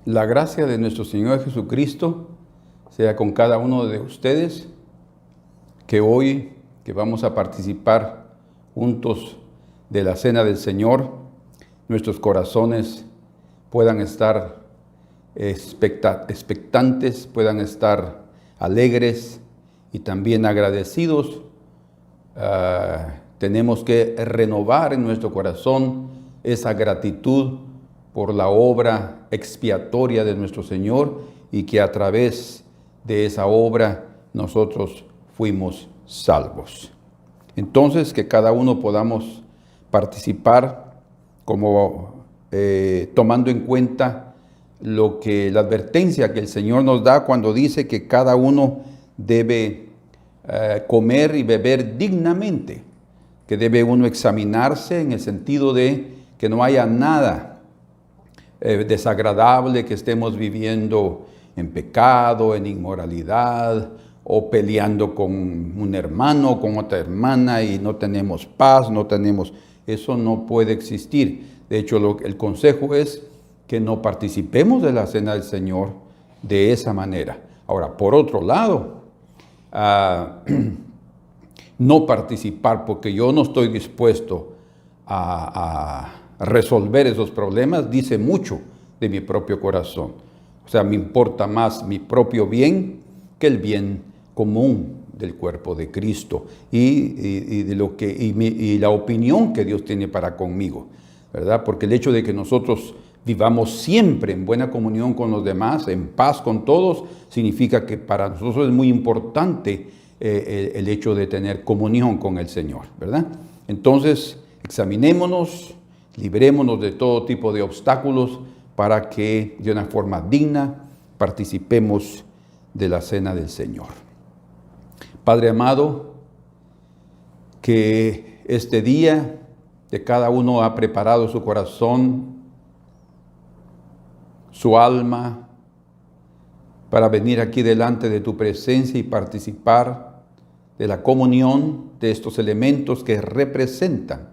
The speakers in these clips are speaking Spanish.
La gracia de nuestro Señor Jesucristo sea con cada uno de ustedes, que hoy que vamos a participar juntos de la cena del Señor, nuestros corazones puedan estar expectantes, puedan estar alegres y también agradecidos. Tenemos que renovar en nuestro corazón esa gratitud por la obra expiatoria de nuestro Señor y que a través de esa obra nosotros fuimos salvos. Entonces, que cada uno podamos participar como tomando en cuenta la advertencia que el Señor nos da cuando dice que cada uno debe comer y beber dignamente, que debe uno examinarse en el sentido de que no haya nada desagradable, que estemos viviendo en pecado, en inmoralidad, o peleando con un hermano, con otra hermana y no tenemos paz, eso no puede existir. De hecho, el consejo es que no participemos de la cena del Señor de esa manera. Ahora, por otro lado, no participar porque yo no estoy dispuesto a resolver esos problemas, dice mucho de mi propio corazón. O sea, me importa más mi propio bien que el bien común del cuerpo de Cristo y la opinión que Dios tiene para conmigo, ¿verdad? Porque el hecho de que nosotros vivamos siempre en buena comunión con los demás, en paz con todos, significa que para nosotros es muy importante el hecho de tener comunión con el Señor, ¿verdad? Entonces, examinémonos, librémonos de todo tipo de obstáculos para que de una forma digna participemos de la cena del Señor. Padre amado, que este día de cada uno ha preparado su corazón, su alma, para venir aquí delante de tu presencia y participar de la comunión de estos elementos que representan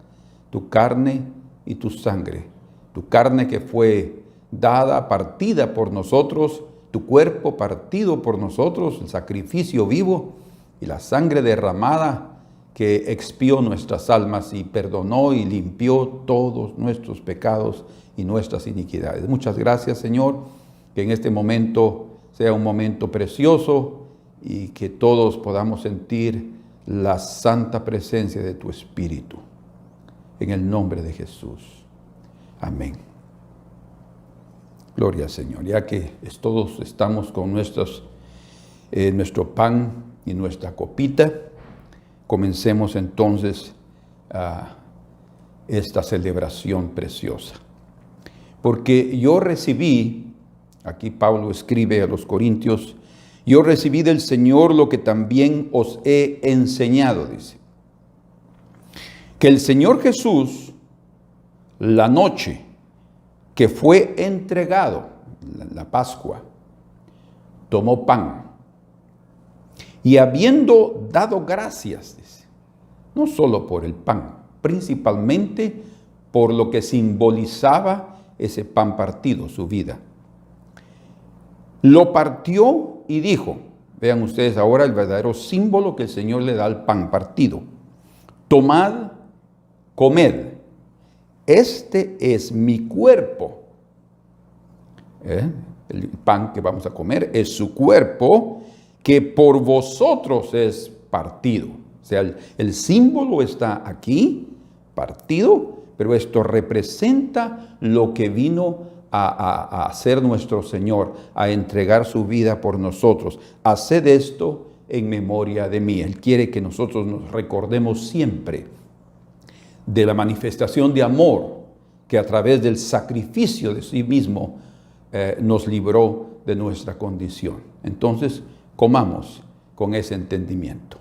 tu carne y tu sangre. Tu carne que fue dada, partida por nosotros, tu cuerpo partido por nosotros, el sacrificio vivo, y la sangre derramada que expió nuestras almas y perdonó y limpió todos nuestros pecados y nuestras iniquidades. Muchas gracias, Señor, que en este momento sea un momento precioso y que todos podamos sentir la santa presencia de tu Espíritu. En el nombre de Jesús. Amén. Gloria al Señor. Ya que todos estamos con nuestro pan y nuestra copita, comencemos entonces esta celebración preciosa. Porque yo recibí, aquí Pablo escribe a los Corintios, yo recibí del Señor lo que también os he enseñado, dice. Que el Señor Jesús, la noche que fue entregado, la Pascua, tomó pan y habiendo dado gracias, dice, no solo por el pan, principalmente por lo que simbolizaba ese pan partido, su vida. Lo partió y dijo, vean ustedes ahora el verdadero símbolo que el Señor le da al pan partido. Tomad, comed, este es mi cuerpo. El pan que vamos a comer es su cuerpo, que por vosotros es partido. O sea, el símbolo está aquí, partido, pero esto representa lo que vino a hacer nuestro Señor, a entregar su vida por nosotros. Haced esto en memoria de mí. Él quiere que nosotros nos recordemos siempre de la manifestación de amor que a través del sacrificio de sí mismo nos libró de nuestra condición. Entonces, comamos con ese entendimiento.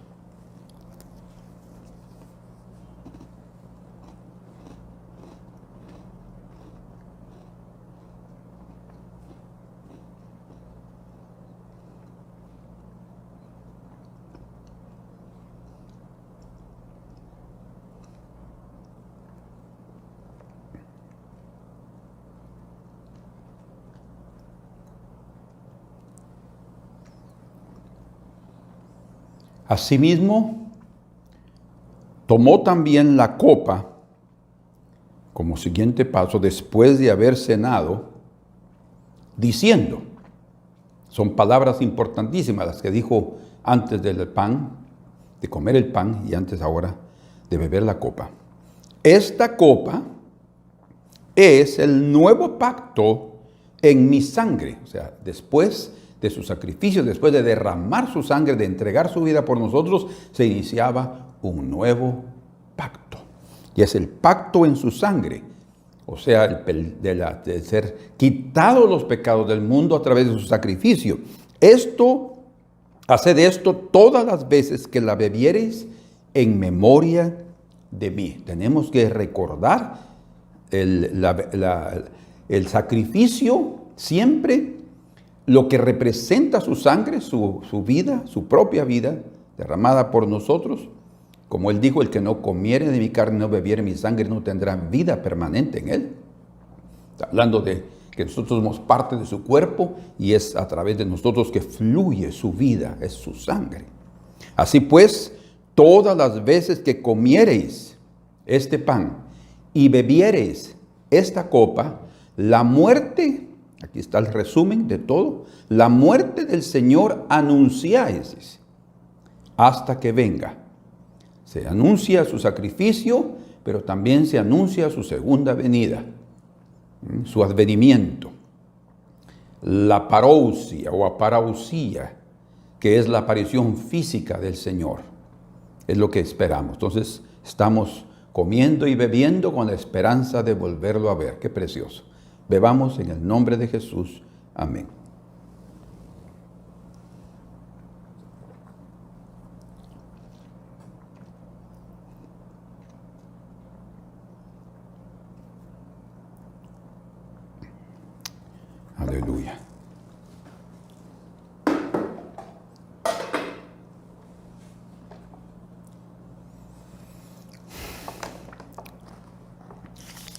Asimismo, tomó también la copa como siguiente paso después de haber cenado, diciendo, son palabras importantísimas las que dijo antes del pan, de comer el pan y antes ahora de beber la copa. Esta copa es el nuevo pacto en mi sangre. O sea, después de su sacrificio, después de derramar su sangre, de entregar su vida por nosotros, se iniciaba un nuevo pacto. Y es el pacto en su sangre. O sea, de ser quitados los pecados del mundo a través de su sacrificio. Haced esto todas las veces que la bebiereis en memoria de mí. Tenemos que recordar el sacrificio siempre, lo que representa su sangre, su vida, su propia vida, derramada por nosotros. Como él dijo, el que no comiere de mi carne, no bebiere mi sangre, no tendrá vida permanente en él. Está hablando de que nosotros somos parte de su cuerpo y es a través de nosotros que fluye su vida, es su sangre. Así pues, todas las veces que comiereis este pan y bebiereis esta copa, la muerte, aquí está el resumen de todo, la muerte del Señor anunciáis hasta que venga. Se anuncia su sacrificio, pero también se anuncia su segunda venida, su advenimiento. La parousia o aparausía, que es la aparición física del Señor, es lo que esperamos. Entonces, estamos comiendo y bebiendo con la esperanza de volverlo a ver. Qué precioso. Bebamos en el nombre de Jesús. Amén. Aleluya.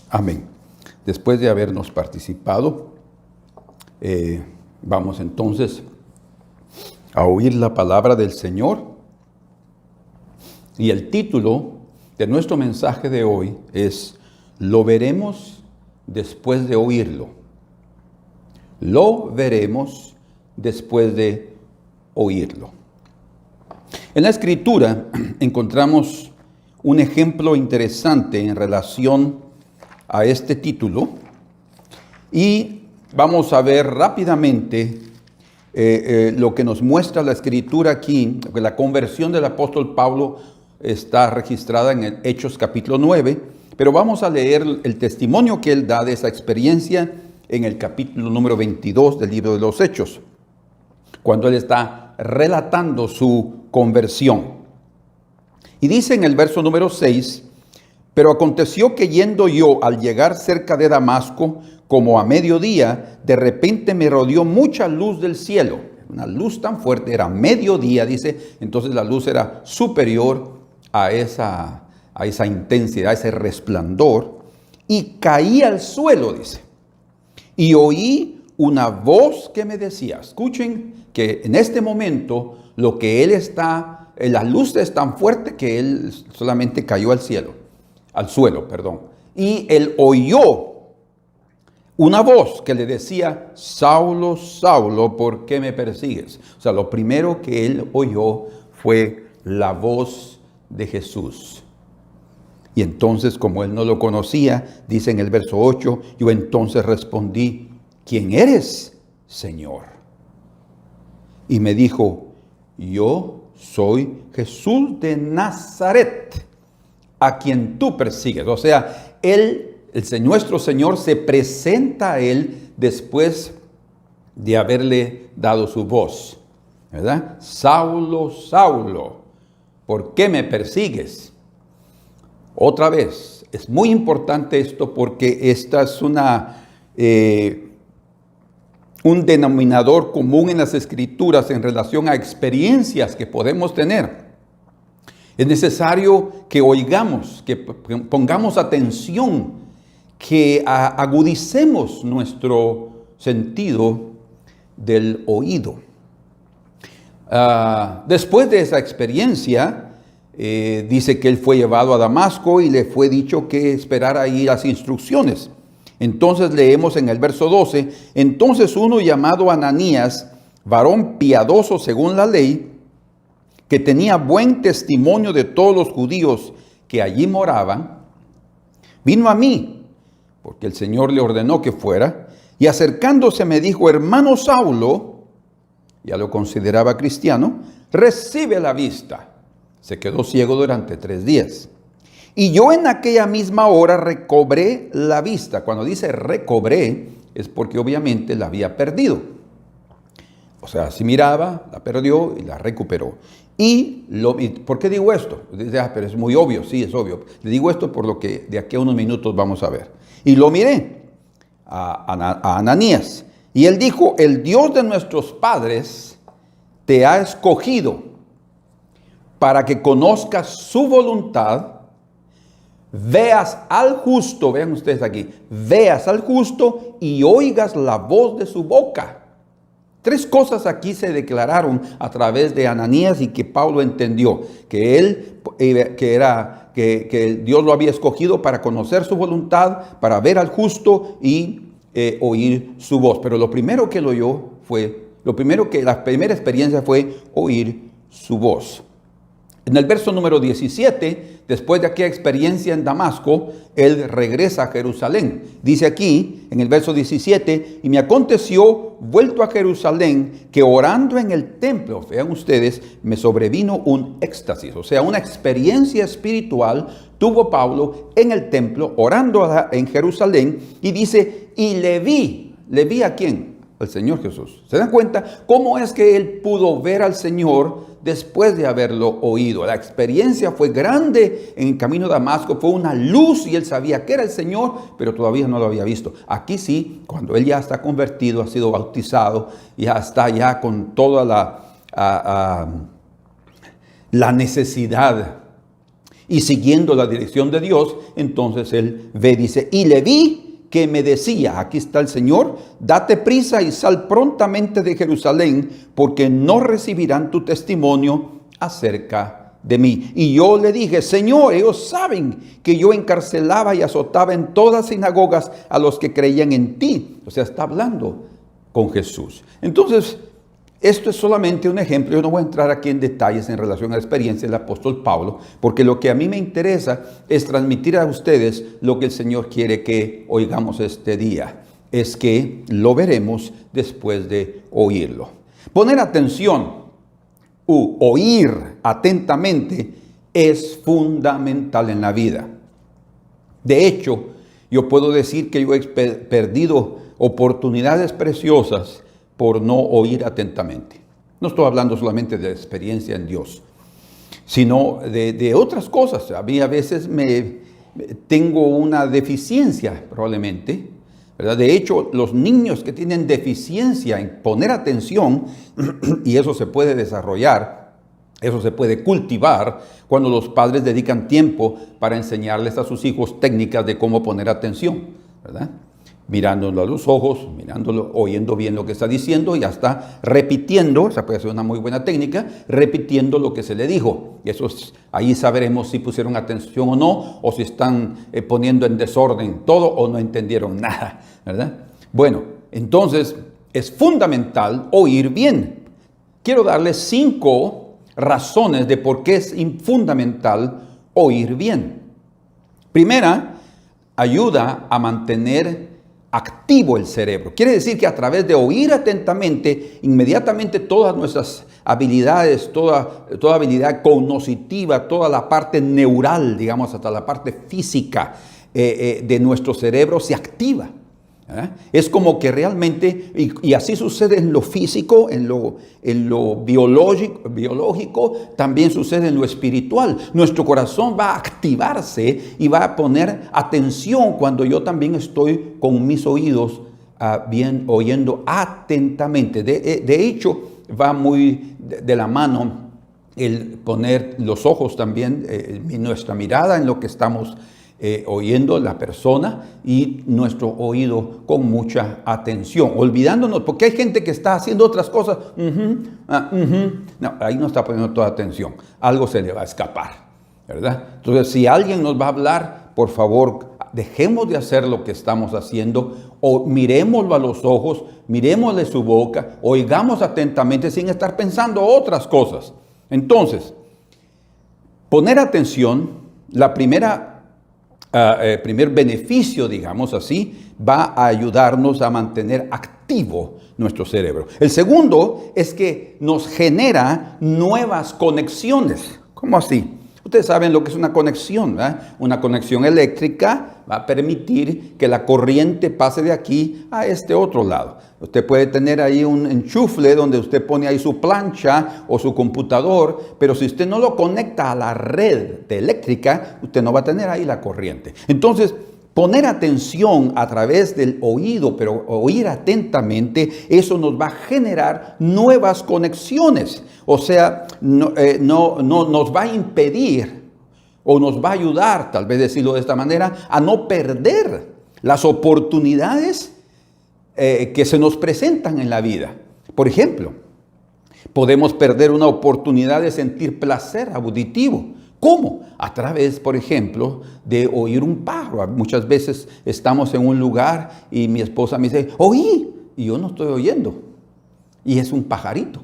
Amén. Después de habernos participado, vamos entonces a oír la palabra del Señor. Y el título de nuestro mensaje de hoy es: lo veremos después de oírlo. Lo veremos después de oírlo. En la Escritura encontramos un ejemplo interesante en relación a este título y vamos a ver rápidamente lo que nos muestra la Escritura aquí. La conversión del apóstol Pablo está registrada en el Hechos capítulo 9, pero vamos a leer el testimonio que él da de esa experiencia en el capítulo número 22 del libro de los Hechos, cuando él está relatando su conversión. Y dice en el verso número 6, pero aconteció que yendo yo al llegar cerca de Damasco, como a mediodía, de repente me rodeó mucha luz del cielo. Una luz tan fuerte, era mediodía, dice, entonces la luz era superior a esa intensidad, a ese resplandor, y caí al suelo, dice. Y oí una voz que me decía, escuchen que en este momento lo que él está, la luz es tan fuerte que él solamente cayó al suelo. Y él oyó una voz que le decía, Saulo, Saulo, ¿por qué me persigues? O sea, lo primero que él oyó fue la voz de Jesús. Y entonces, como él no lo conocía, dice en el verso 8, yo entonces respondí, ¿quién eres, Señor? Y me dijo, yo soy Jesús de Nazaret, a quien tú persigues. O sea, nuestro Señor se presenta a él después de haberle dado su voz, ¿verdad? Saulo, Saulo, ¿por qué me persigues? Otra vez, es muy importante esto porque esta es un denominador común en las Escrituras en relación a experiencias que podemos tener. Es necesario que oigamos, que pongamos atención, que agudicemos nuestro sentido del oído. Después de esa experiencia, dice que él fue llevado a Damasco y le fue dicho que esperara ahí las instrucciones. Entonces leemos en el verso 12, entonces uno llamado Ananías, varón piadoso según la ley, que tenía buen testimonio de todos los judíos que allí moraban, vino a mí, porque el Señor le ordenó que fuera, y acercándose me dijo, hermano Saulo, ya lo consideraba cristiano, recibe la vista. Se quedó ciego durante 3 días. Y yo en aquella misma hora recobré la vista. Cuando dice recobré, es porque obviamente la había perdido. O sea, si miraba, la perdió y la recuperó. Y ¿por qué digo esto? Dice, pero es muy obvio. Sí, es obvio. Le digo esto por lo que de aquí a unos minutos vamos a ver. Y lo miré a Ananías. Y él dijo, el Dios de nuestros padres te ha escogido para que conozcas su voluntad, veas al justo, vean ustedes aquí, veas al justo y oigas la voz de su boca. 3 cosas aquí se declararon a través de Ananías y que Pablo entendió, que Dios lo había escogido para conocer su voluntad, para ver al justo y oír su voz. Pero lo primero que lo oyó la primera experiencia fue oír su voz. En el verso número 17, después de aquella experiencia en Damasco, él regresa a Jerusalén. Dice aquí, en el verso 17, y me aconteció, vuelto a Jerusalén, que orando en el templo, vean ustedes, me sobrevino un éxtasis, o sea, una experiencia espiritual tuvo Pablo en el templo, orando en Jerusalén, y dice, y le vi ¿a quién? Al Señor Jesús. ¿Se dan cuenta cómo es que él pudo ver al Señor después de haberlo oído? La experiencia fue grande en el camino a Damasco, fue una luz y él sabía que era el Señor, pero todavía no lo había visto. Aquí sí, cuando él ya está convertido, ha sido bautizado, ya está ya con toda la necesidad y siguiendo la dirección de Dios, entonces él ve, dice, y le vi que me decía, aquí está el Señor, date prisa y sal prontamente de Jerusalén, porque no recibirán tu testimonio acerca de mí. Y yo le dije, Señor, ellos saben que yo encarcelaba y azotaba en todas las sinagogas a los que creían en ti. O sea, está hablando con Jesús. Entonces, esto es solamente un ejemplo. Yo no voy a entrar aquí en detalles en relación a la experiencia del apóstol Pablo, porque lo que a mí me interesa es transmitir a ustedes lo que el Señor quiere que oigamos este día. Es que lo veremos después de oírlo. Poner atención u oír atentamente es fundamental en la vida. De hecho, yo puedo decir que yo he perdido oportunidades preciosas por no oír atentamente. No estoy hablando solamente de la experiencia en Dios, sino de otras cosas. A mí a veces tengo una deficiencia probablemente, ¿verdad? De hecho, los niños que tienen deficiencia en poner atención, y eso se puede desarrollar, eso se puede cultivar cuando los padres dedican tiempo para enseñarles a sus hijos técnicas de cómo poner atención, ¿verdad? Mirándolo a los ojos, mirándolo, oyendo bien lo que está diciendo y hasta repitiendo, esa puede ser una muy buena técnica, repitiendo lo que se le dijo. Y ahí sabremos si pusieron atención o no, o si están poniendo en desorden todo o no entendieron nada, ¿verdad? Bueno, entonces es fundamental oír bien. Quiero darles 5 razones de por qué es fundamental oír bien. Primera, ayuda a mantener activo el cerebro. Quiere decir que a través de oír atentamente, inmediatamente todas nuestras habilidades, toda habilidad cognitiva, toda la parte neural, digamos, hasta la parte física de nuestro cerebro se activa. Es como que realmente, y así sucede en lo físico, en lo biológico, también sucede en lo espiritual. Nuestro corazón va a activarse y va a poner atención cuando yo también estoy con mis oídos bien oyendo atentamente. De hecho, va muy de la mano el poner los ojos también, nuestra mirada en lo que estamos oyendo a la persona y nuestro oído con mucha atención, olvidándonos, porque hay gente que está haciendo otras cosas. No, ahí no está poniendo toda atención. Algo se le va a escapar, ¿verdad? Entonces, si alguien nos va a hablar, por favor, dejemos de hacer lo que estamos haciendo, o miremoslo a los ojos, miremosle su boca, oigamos atentamente sin estar pensando otras cosas. Entonces, poner atención, primer beneficio, digamos así, va a ayudarnos a mantener activo nuestro cerebro. El segundo es que nos genera nuevas conexiones. ¿Cómo así? Ustedes saben lo que es una conexión, ¿verdad? Una conexión eléctrica va a permitir que la corriente pase de aquí a este otro lado. Usted puede tener ahí un enchufle donde usted pone ahí su plancha o su computador, pero si usted no lo conecta a la red eléctrica, usted no va a tener ahí la corriente. Entonces, poner atención a través del oído, pero oír atentamente, eso nos va a generar nuevas conexiones. O sea, no nos va a impedir o nos va a ayudar, tal vez decirlo de esta manera, a no perder las oportunidades que se nos presentan en la vida. Por ejemplo, podemos perder una oportunidad de sentir placer auditivo. ¿Cómo? A través, por ejemplo, de oír un pájaro. Muchas veces estamos en un lugar y mi esposa me dice, oí, y yo no estoy oyendo. Y es un pajarito.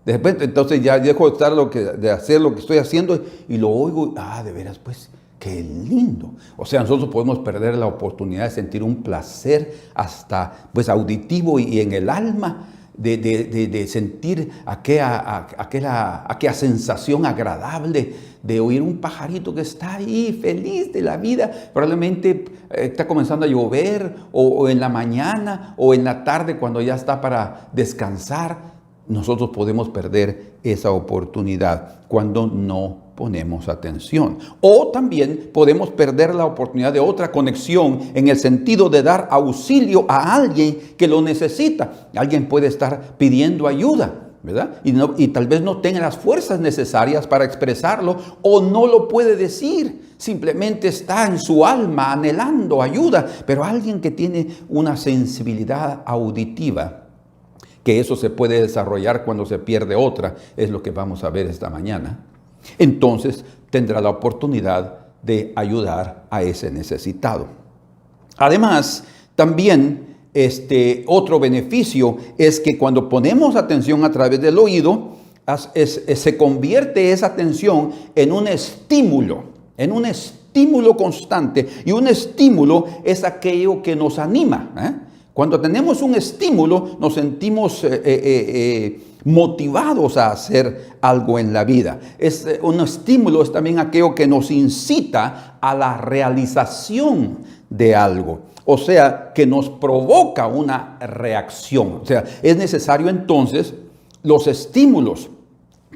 De repente, entonces ya dejo de hacer lo que estoy haciendo y lo oigo. De veras, pues, qué lindo. O sea, nosotros podemos perder la oportunidad de sentir un placer hasta, pues, auditivo y en el alma, de sentir aquella sensación agradable de oír un pajarito que está ahí feliz de la vida. Probablemente está comenzando a llover o en la mañana o en la tarde cuando ya está para descansar. Nosotros podemos perder esa oportunidad cuando no ponemos atención. O también podemos perder la oportunidad de otra conexión en el sentido de dar auxilio a alguien que lo necesita. Alguien puede estar pidiendo ayuda, ¿verdad? Y tal vez no tenga las fuerzas necesarias para expresarlo o no lo puede decir. Simplemente está en su alma anhelando ayuda. Pero alguien que tiene una sensibilidad auditiva, que eso se puede desarrollar cuando se pierde otra, es lo que vamos a ver esta mañana. Entonces tendrá la oportunidad de ayudar a ese necesitado. Además, también otro beneficio es que cuando ponemos atención a través del oído, se convierte esa atención en un estímulo constante. Y un estímulo es aquello que nos anima, Cuando tenemos un estímulo, nos sentimos motivados a hacer algo en la vida. Un estímulo es también aquello que nos incita a la realización de algo. O sea, que nos provoca una reacción. O sea, es necesario entonces los estímulos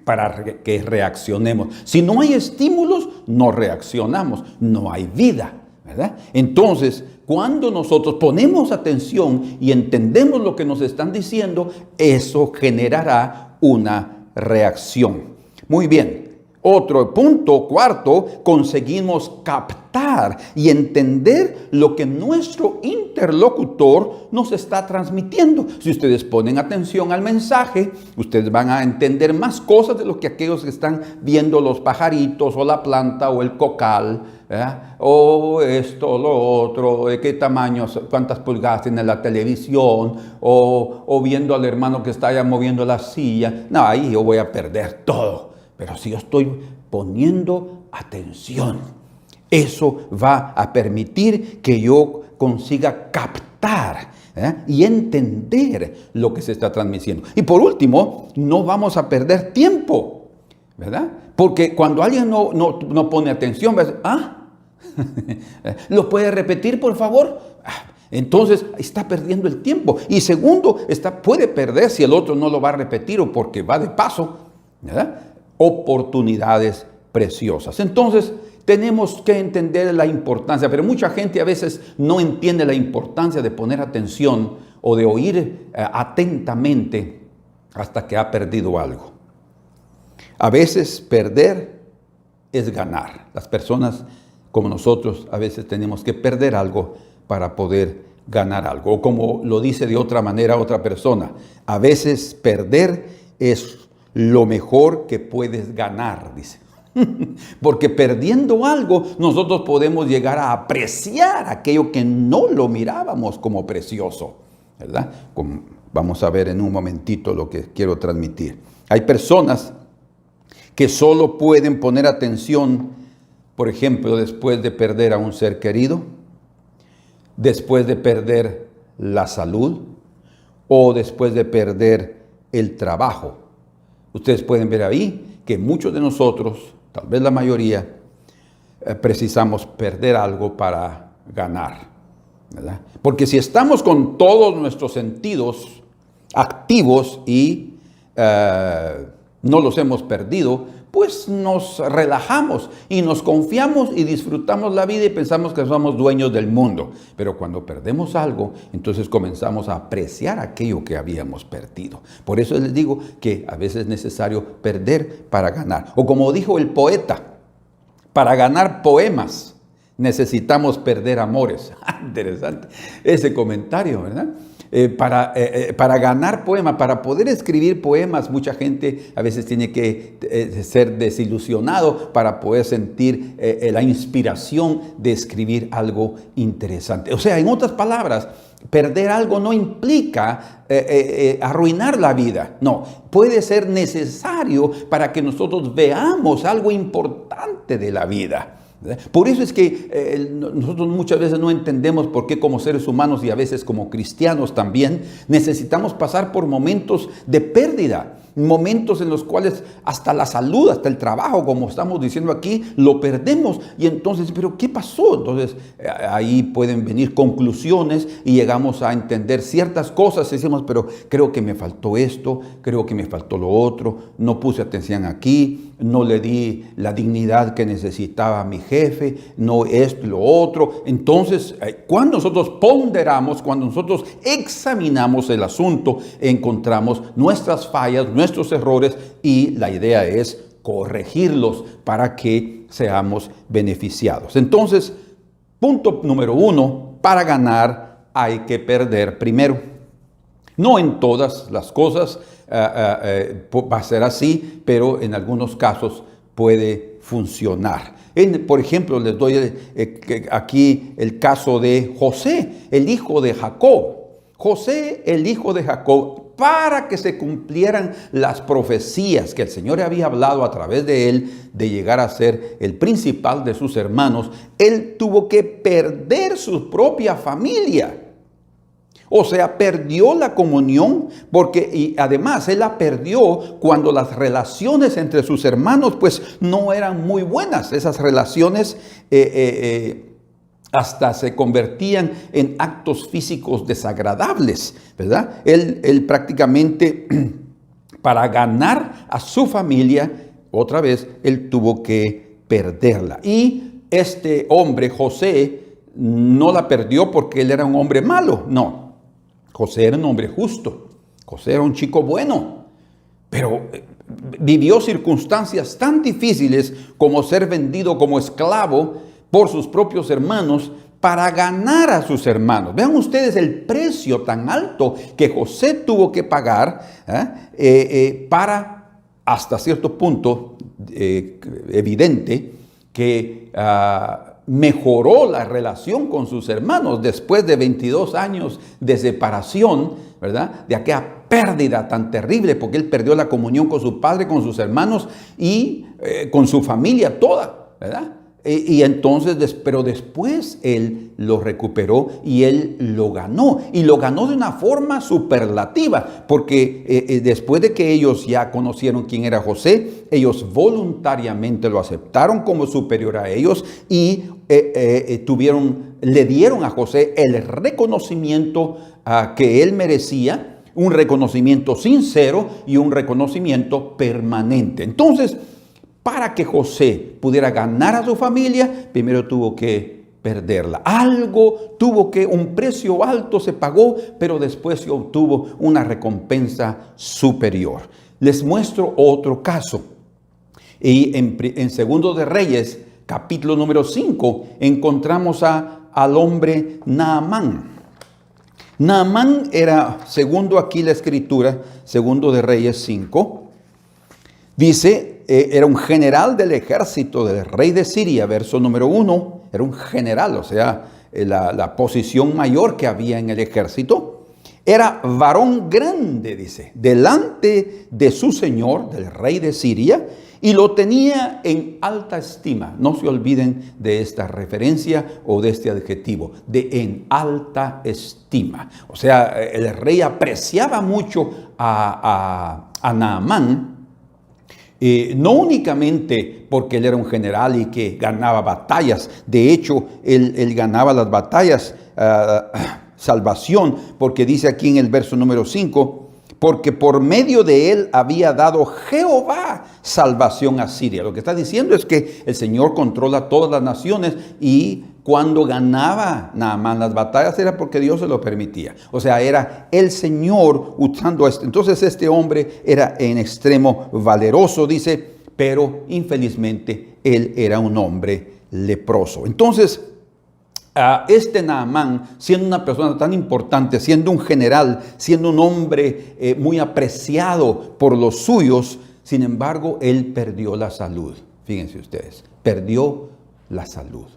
para que reaccionemos. Si no hay estímulos, no reaccionamos. No hay vida, ¿verdad? Entonces, cuando nosotros ponemos atención y entendemos lo que nos están diciendo, eso generará una reacción. Muy bien. Otro punto, cuarto, conseguimos captar y entender lo que nuestro interlocutor nos está transmitiendo. Si ustedes ponen atención al mensaje, ustedes van a entender más cosas de lo que aquellos que están viendo los pajaritos o la planta o el cocal, ¿verdad? O esto o lo otro, de qué tamaño, cuántas pulgadas tiene la televisión, o viendo al hermano que está allá moviendo la silla. No, ahí yo voy a perder todo. Pero si yo estoy poniendo atención, eso va a permitir que yo consiga captar y entender lo que se está transmitiendo. Y por último, no vamos a perder tiempo, ¿verdad? Porque cuando alguien no pone atención, va a decir, ¿lo puede repetir, por favor? Entonces está perdiendo el tiempo. Y segundo, puede perder si el otro no lo va a repetir o porque va de paso, ¿verdad? Oportunidades preciosas. Entonces tenemos que entender la importancia, pero mucha gente a veces no entiende la importancia de poner atención o de oír atentamente hasta que ha perdido algo. A veces perder es ganar. Las personas como nosotros a veces tenemos que perder algo para poder ganar algo. O como lo dice de otra manera otra persona, a veces perder es lo mejor que puedes ganar, dice. Porque perdiendo algo, nosotros podemos llegar a apreciar aquello que no lo mirábamos como precioso, ¿verdad? Vamos a ver en un momentito lo que quiero transmitir. Hay personas que solo pueden poner atención, por ejemplo, después de perder a un ser querido, después de perder la salud o después de perder el trabajo. Ustedes pueden ver ahí que muchos de nosotros, tal vez la mayoría, precisamos perder algo para ganar, ¿verdad? Porque si estamos con todos nuestros sentidos activos y no los hemos perdido, pues nos relajamos y nos confiamos y disfrutamos la vida y pensamos que somos dueños del mundo. Pero cuando perdemos algo, entonces comenzamos a apreciar aquello que habíamos perdido. Por eso les digo que a veces es necesario perder para ganar. O como dijo el poeta, para ganar poemas necesitamos perder amores. Interesante ese comentario, ¿verdad? Para ganar poemas, para poder escribir poemas, mucha gente a veces tiene que ser desilusionado para poder sentir la inspiración de escribir algo interesante. O sea, en otras palabras, perder algo no implica arruinar la vida. No, puede ser necesario para que nosotros veamos algo importante de la vida. Por eso es que nosotros muchas veces no entendemos por qué como seres humanos y a veces como cristianos también necesitamos pasar por momentos de pérdida, momentos en los cuales hasta la salud, hasta el trabajo, como estamos diciendo aquí, lo perdemos. Y entonces, ¿pero qué pasó? Entonces ahí pueden venir conclusiones y llegamos a entender ciertas cosas. Decimos, pero creo que me faltó esto, creo que me faltó lo otro, no puse atención aquí, no le di la dignidad que necesitaba a mi jefe, no esto y lo otro. Entonces, cuando nosotros ponderamos, cuando nosotros examinamos el asunto, encontramos nuestras fallas, nuestros errores, y la idea es corregirlos para que seamos beneficiados. Entonces, punto número 1, para ganar hay que perder primero. No en todas las cosas va a ser así, pero en algunos casos puede funcionar. Por ejemplo, les doy aquí el caso de José, el hijo de Jacob. José, el hijo de Jacob, para que se cumplieran las profecías que el Señor había hablado a través de él, de llegar a ser el principal de sus hermanos, él tuvo que perder su propia familia. O sea, perdió la comunión y además él la perdió cuando las relaciones entre sus hermanos pues no eran muy buenas. Esas relaciones hasta se convertían en actos físicos desagradables, ¿verdad? Él prácticamente para ganar a su familia, otra vez, él tuvo que perderla. Y este hombre, José, no la perdió porque él era un hombre malo, no. José era un hombre justo, José era un chico bueno, pero vivió circunstancias tan difíciles como ser vendido como esclavo por sus propios hermanos para ganar a sus hermanos. Vean ustedes el precio tan alto que José tuvo que pagar para, hasta cierto punto, evidente, que mejoró la relación con sus hermanos después de 22 años de separación, ¿verdad? De aquella pérdida tan terrible, porque él perdió la comunión con su padre, con sus hermanos y con su familia toda, ¿verdad? Y entonces, pero después él lo recuperó y él lo ganó. Y lo ganó de una forma superlativa, porque después de que ellos ya conocieron quién era José, ellos voluntariamente lo aceptaron como superior a ellos y le dieron a José el reconocimiento que él merecía, un reconocimiento sincero y un reconocimiento permanente. Entonces, para que José pudiera ganar a su familia, primero tuvo que perderla. Un precio alto se pagó, pero después se obtuvo una recompensa superior. Les muestro otro caso. Y en Segundo de Reyes, capítulo número 5, encontramos al hombre Naamán. Naamán era, segundo aquí la escritura, segundo de Reyes 5, dice, era un general del ejército del rey de Siria, verso número 1, era un general, o sea, la posición mayor que había en el ejército. Era varón grande, dice, delante de su señor, del rey de Siria, y lo tenía en alta estima. No se olviden de esta referencia o de este adjetivo, de en alta estima. O sea, el rey apreciaba mucho a Naamán, no únicamente porque él era un general y que ganaba batallas. De hecho, él ganaba las batallas, salvación, porque dice aquí en el verso número 5, porque por medio de él había dado Jehová salvación a Siria. Lo que está diciendo es que el Señor controla todas las naciones, y cuando ganaba Naamán las batallas era porque Dios se lo permitía. O sea, era el Señor usando esto. Entonces este hombre era en extremo valeroso, dice, pero infelizmente él era un hombre leproso. Entonces, este Naamán, siendo una persona tan importante, siendo un general, siendo un hombre muy apreciado por los suyos, sin embargo, él perdió la salud. Fíjense ustedes, perdió la salud.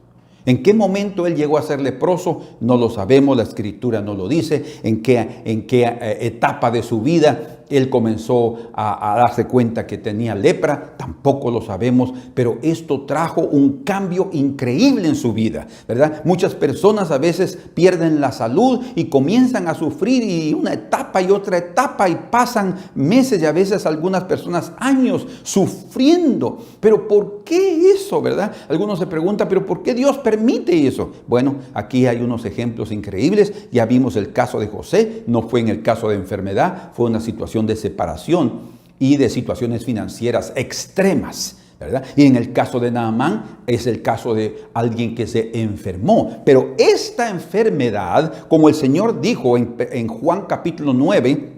¿En qué momento él llegó a ser leproso? No lo sabemos, la escritura no lo dice. ¿En qué etapa de su vida él comenzó a darse cuenta que tenía lepra? Tampoco lo sabemos, pero esto trajo un cambio increíble en su vida, ¿verdad? Muchas personas a veces pierden la salud y comienzan a sufrir, y una etapa y otra etapa, y pasan meses y a veces algunas personas años sufriendo. Pero ¿por qué eso, verdad? Algunos se preguntan, ¿pero por qué Dios permite eso? Bueno, aquí hay unos ejemplos increíbles. Ya vimos el caso de José, no fue en el caso de enfermedad, fue una situación de separación y de situaciones financieras extremas, ¿verdad? Y en el caso de Naamán es el caso de alguien que se enfermó. Pero esta enfermedad, como el Señor dijo en Juan capítulo 9,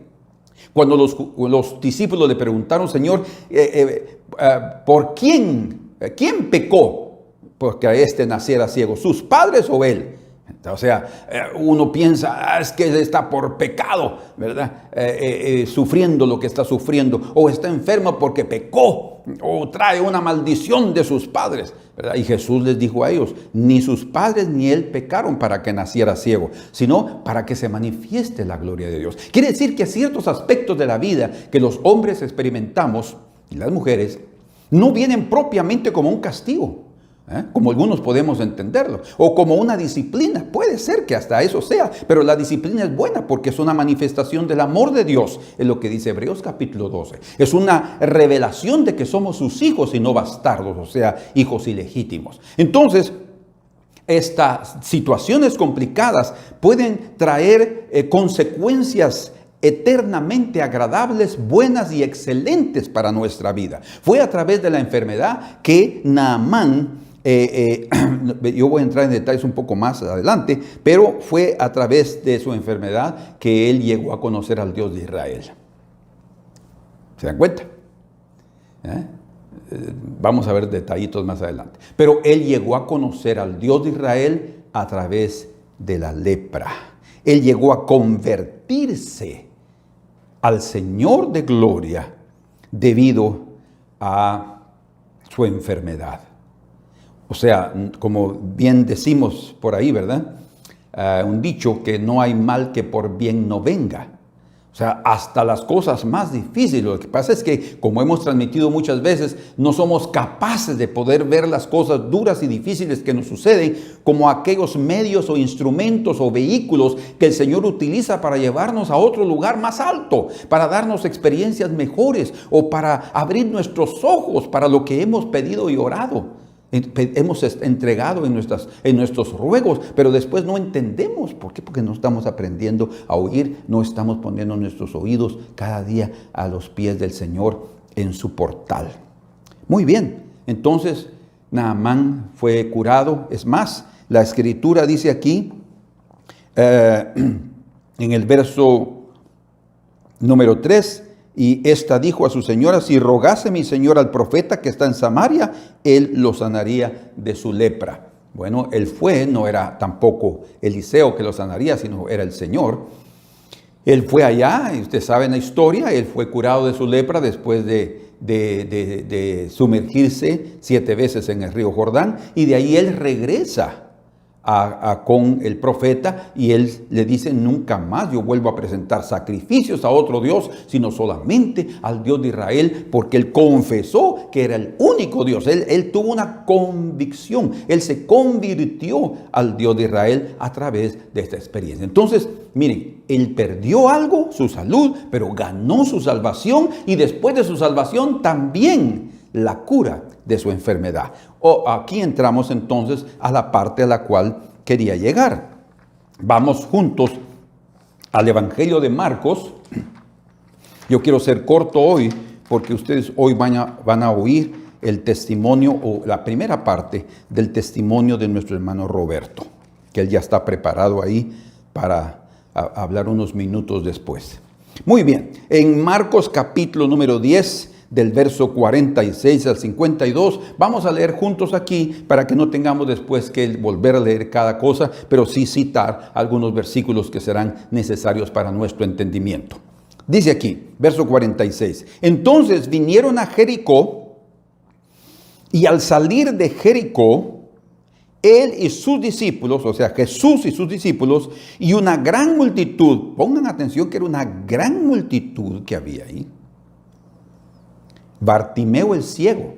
cuando los discípulos le preguntaron, Señor, ¿por quién pecó? Porque este naciera ciego, ¿sus padres o él? O sea, uno piensa, es que él está por pecado, ¿verdad? Sufriendo lo que está sufriendo, o está enfermo porque pecó, o trae una maldición de sus padres, ¿verdad? Y Jesús les dijo a ellos, ni sus padres ni él pecaron para que naciera ciego, sino para que se manifieste la gloria de Dios. Quiere decir que ciertos aspectos de la vida que los hombres experimentamos, y las mujeres, no vienen propiamente como un castigo, como algunos podemos entenderlo, o como una disciplina. Puede ser que hasta eso sea, pero la disciplina es buena porque es una manifestación del amor de Dios, es lo que dice Hebreos capítulo 12. Es una revelación de que somos sus hijos y no bastardos, o sea, hijos ilegítimos. Entonces, estas situaciones complicadas pueden traer consecuencias eternamente agradables, buenas y excelentes para nuestra vida. Fue a través de la enfermedad que Naamán, yo voy a entrar en detalles un poco más adelante, pero fue a través de su enfermedad que él llegó a conocer al Dios de Israel. ¿Se dan cuenta? Vamos a ver detallitos más adelante. Pero él llegó a conocer al Dios de Israel a través de la lepra. Él llegó a convertirse al Señor de gloria debido a su enfermedad. O sea, como bien decimos por ahí, ¿verdad? Un dicho, que no hay mal que por bien no venga. O sea, hasta las cosas más difíciles. Lo que pasa es que, como hemos transmitido muchas veces, no somos capaces de poder ver las cosas duras y difíciles que nos suceden como aquellos medios o instrumentos o vehículos que el Señor utiliza para llevarnos a otro lugar más alto, para darnos experiencias mejores o para abrir nuestros ojos para lo que hemos pedido y orado. Hemos entregado en nuestros ruegos, pero después no entendemos. ¿Por qué? Porque no estamos aprendiendo a oír, no estamos poniendo nuestros oídos cada día a los pies del Señor en su portal. Muy bien, entonces Naamán fue curado. Es más, la escritura dice aquí, en el verso número 3, Y ésta dijo a su señora: si rogase mi señor al profeta que está en Samaria, él lo sanaría de su lepra. Bueno, él fue, no era tampoco Eliseo que lo sanaría, sino era el Señor. Él fue allá, y usted sabe la historia, él fue curado de su lepra después de sumergirse 7 veces en el río Jordán, y de ahí él regresa con el profeta, y él le dice: nunca más yo vuelvo a presentar sacrificios a otro Dios, sino solamente al Dios de Israel, porque él confesó que era el único Dios. Él tuvo una convicción, él se convirtió al Dios de Israel a través de esta experiencia. Entonces, miren, él perdió algo, su salud, pero ganó su salvación, y después de su salvación también la cura de su enfermedad. Aquí entramos entonces a la parte a la cual quería llegar. Vamos juntos al Evangelio de Marcos. Yo quiero ser corto hoy, porque ustedes hoy van a oír el testimonio, o la primera parte del testimonio de nuestro hermano Roberto, que él ya está preparado ahí para hablar unos minutos después. Muy bien, en Marcos capítulo número 10, del verso 46 al 52, vamos a leer juntos aquí para que no tengamos después que volver a leer cada cosa, pero sí citar algunos versículos que serán necesarios para nuestro entendimiento. Dice aquí, verso 46, entonces vinieron a Jericó, y al salir de Jericó, él y sus discípulos, o sea, Jesús y sus discípulos, y una gran multitud, pongan atención que era una gran multitud que había ahí. Bartimeo el ciego,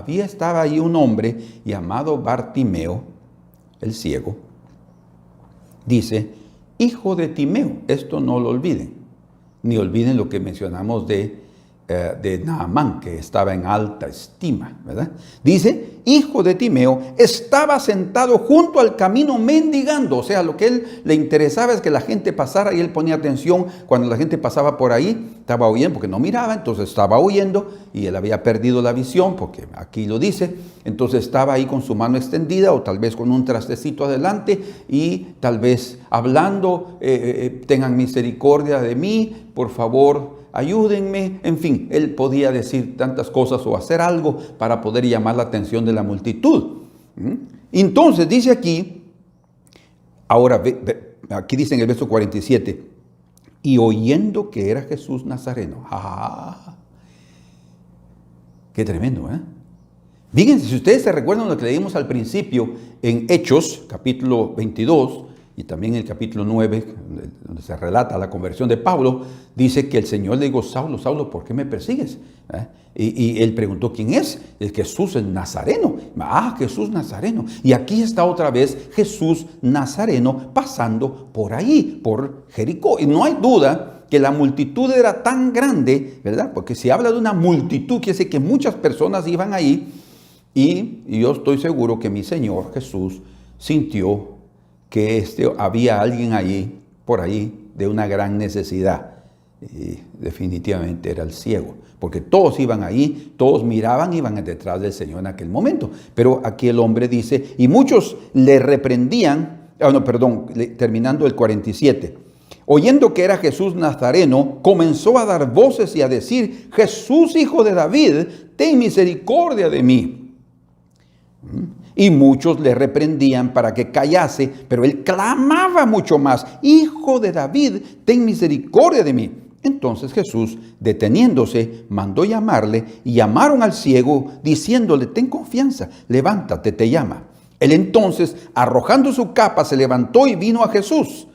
estaba ahí un hombre llamado Bartimeo el ciego, dice, hijo de Timeo. Esto no lo olviden, ni olviden lo que mencionamos de Naamán, que estaba en alta estima, ¿verdad? Dice, hijo de Timeo, estaba sentado junto al camino mendigando. O sea, lo que él le interesaba es que la gente pasara, y él ponía atención cuando la gente pasaba por ahí, estaba oyendo, porque no miraba, entonces estaba oyendo, y él había perdido la visión, porque aquí lo dice. Entonces estaba ahí con su mano extendida, o tal vez con un trastecito adelante, y tal vez hablando, tengan misericordia de mí, por favor, ayúdenme. En fin, él podía decir tantas cosas o hacer algo para poder llamar la atención de la multitud. Entonces dice aquí, ahora aquí dice en el verso 47, y oyendo que era Jesús Nazareno. Qué tremendo, ¿eh? Fíjense, si ustedes se recuerdan lo que leímos al principio en Hechos, capítulo 22, y también en el capítulo 9, donde se relata la conversión de Pablo, dice que el Señor le dijo: Saulo, Saulo, ¿por qué me persigues? Y él preguntó: ¿quién es? Es Jesús el Nazareno. Jesús Nazareno. Y aquí está otra vez Jesús Nazareno pasando por ahí, por Jericó. Y no hay duda que la multitud era tan grande, ¿verdad? Porque si habla de una multitud, quiere decir que muchas personas iban ahí. Y yo estoy seguro que mi Señor Jesús sintió que había alguien allí, por ahí, de una gran necesidad. Y definitivamente era el ciego, porque todos iban ahí, todos miraban, iban detrás del Señor en aquel momento. Pero aquí el hombre dice, y muchos le reprendían, terminando el 47, oyendo que era Jesús Nazareno, comenzó a dar voces y a decir: Jesús, hijo de David, ten misericordia de mí. Y muchos le reprendían para que callase, pero él clamaba mucho más: Hijo de David, ten misericordia de mí. Entonces Jesús, deteniéndose, mandó llamarle, y llamaron al ciego, diciéndole: ten confianza, levántate, te llama. Él entonces, arrojando su capa, se levantó y vino a Jesús.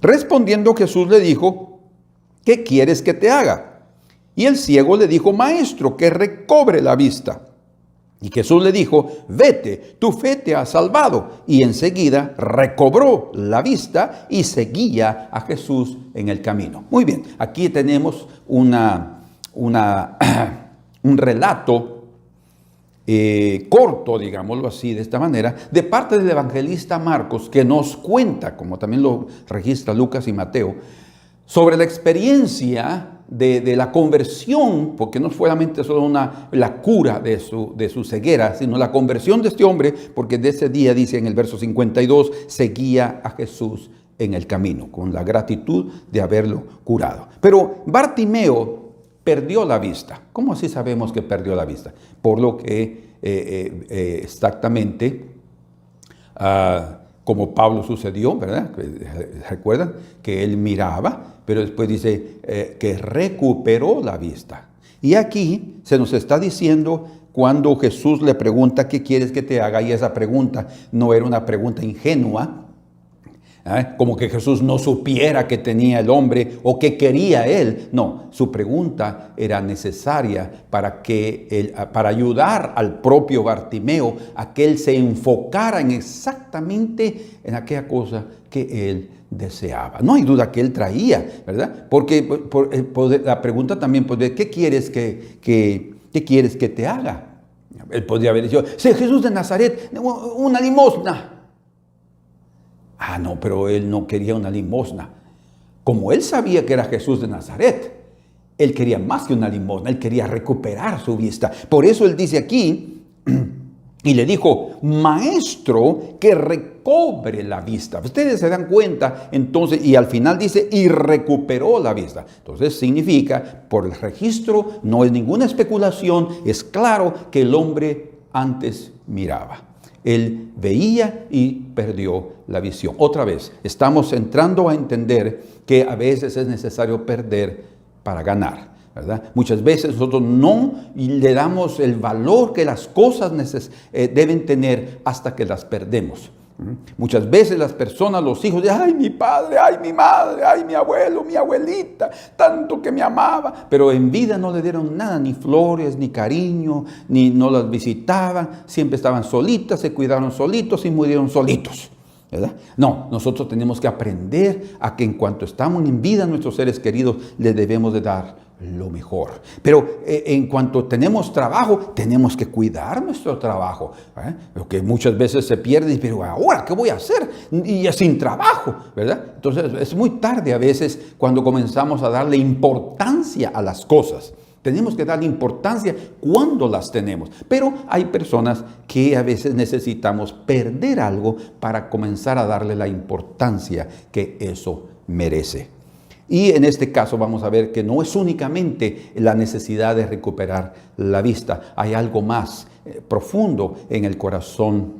Respondiendo Jesús le dijo: ¿qué quieres que te haga? Y el ciego le dijo: Maestro, que recobre la vista. Y Jesús le dijo: vete, tu fe te ha salvado. Y enseguida recobró la vista y seguía a Jesús en el camino. Muy bien, aquí tenemos un relato corto, digámoslo así, de esta manera, de parte del evangelista Marcos, que nos cuenta, como también lo registra Lucas y Mateo, sobre la experiencia de la conversión, porque no fue solamente solo la cura de su ceguera, sino la conversión de este hombre, porque de ese día, dice en el verso 52, seguía a Jesús en el camino, con la gratitud de haberlo curado. Pero Bartimeo perdió la vista. ¿Cómo así sabemos que perdió la vista? Por lo que exactamente, como Pablo sucedió, ¿verdad? Recuerdan que él miraba, pero después dice que recuperó la vista. Y aquí se nos está diciendo, cuando Jesús le pregunta, ¿qué quieres que te haga? Y esa pregunta no era una pregunta ingenua, como que Jesús no supiera qué tenía el hombre o qué quería él. No, su pregunta era necesaria para ayudar al propio Bartimeo a que él se enfocara exactamente en aquella cosa que él deseaba. No hay duda que él traía, ¿verdad? Porque la pregunta también puede, ¿qué quieres que te haga? Él podría haber dicho, sí, Jesús de Nazaret, una limosna. Ah, no, pero él no quería una limosna. Como él sabía que era Jesús de Nazaret, él quería más que una limosna, él quería recuperar su vista. Por eso él dice aquí, y le dijo, maestro, que recobre la vista. Ustedes se dan cuenta, entonces, y al final dice, y recuperó la vista. Entonces significa, por el registro, no es ninguna especulación, es claro que el hombre antes miraba. Él veía y perdió la visión. Otra vez, estamos entrando a entender que a veces es necesario perder para ganar, ¿verdad? Muchas veces nosotros no le damos el valor que las cosas deben tener hasta que las perdemos. Muchas veces las personas, los hijos, dicen, ay, mi padre, ay, mi madre, ay, mi abuelo, mi abuelita, tanto que me amaba, pero en vida no le dieron nada, ni flores, ni cariño, ni no las visitaban, siempre estaban solitas, se cuidaron solitos y murieron solitos, ¿verdad? No, nosotros tenemos que aprender a que en cuanto estamos en vida, nuestros seres queridos les debemos de dar lo mejor. Pero en cuanto tenemos trabajo, tenemos que cuidar nuestro trabajo, lo que muchas veces se pierde, pero ahora, ¿qué voy a hacer? Y sin trabajo, ¿verdad? Entonces es muy tarde a veces cuando comenzamos a darle importancia a las cosas. Tenemos que darle importancia cuando las tenemos. Pero hay personas que a veces necesitamos perder algo para comenzar a darle la importancia que eso merece. Y en este caso vamos a ver que no es únicamente la necesidad de recuperar la vista. Hay algo más profundo en el corazón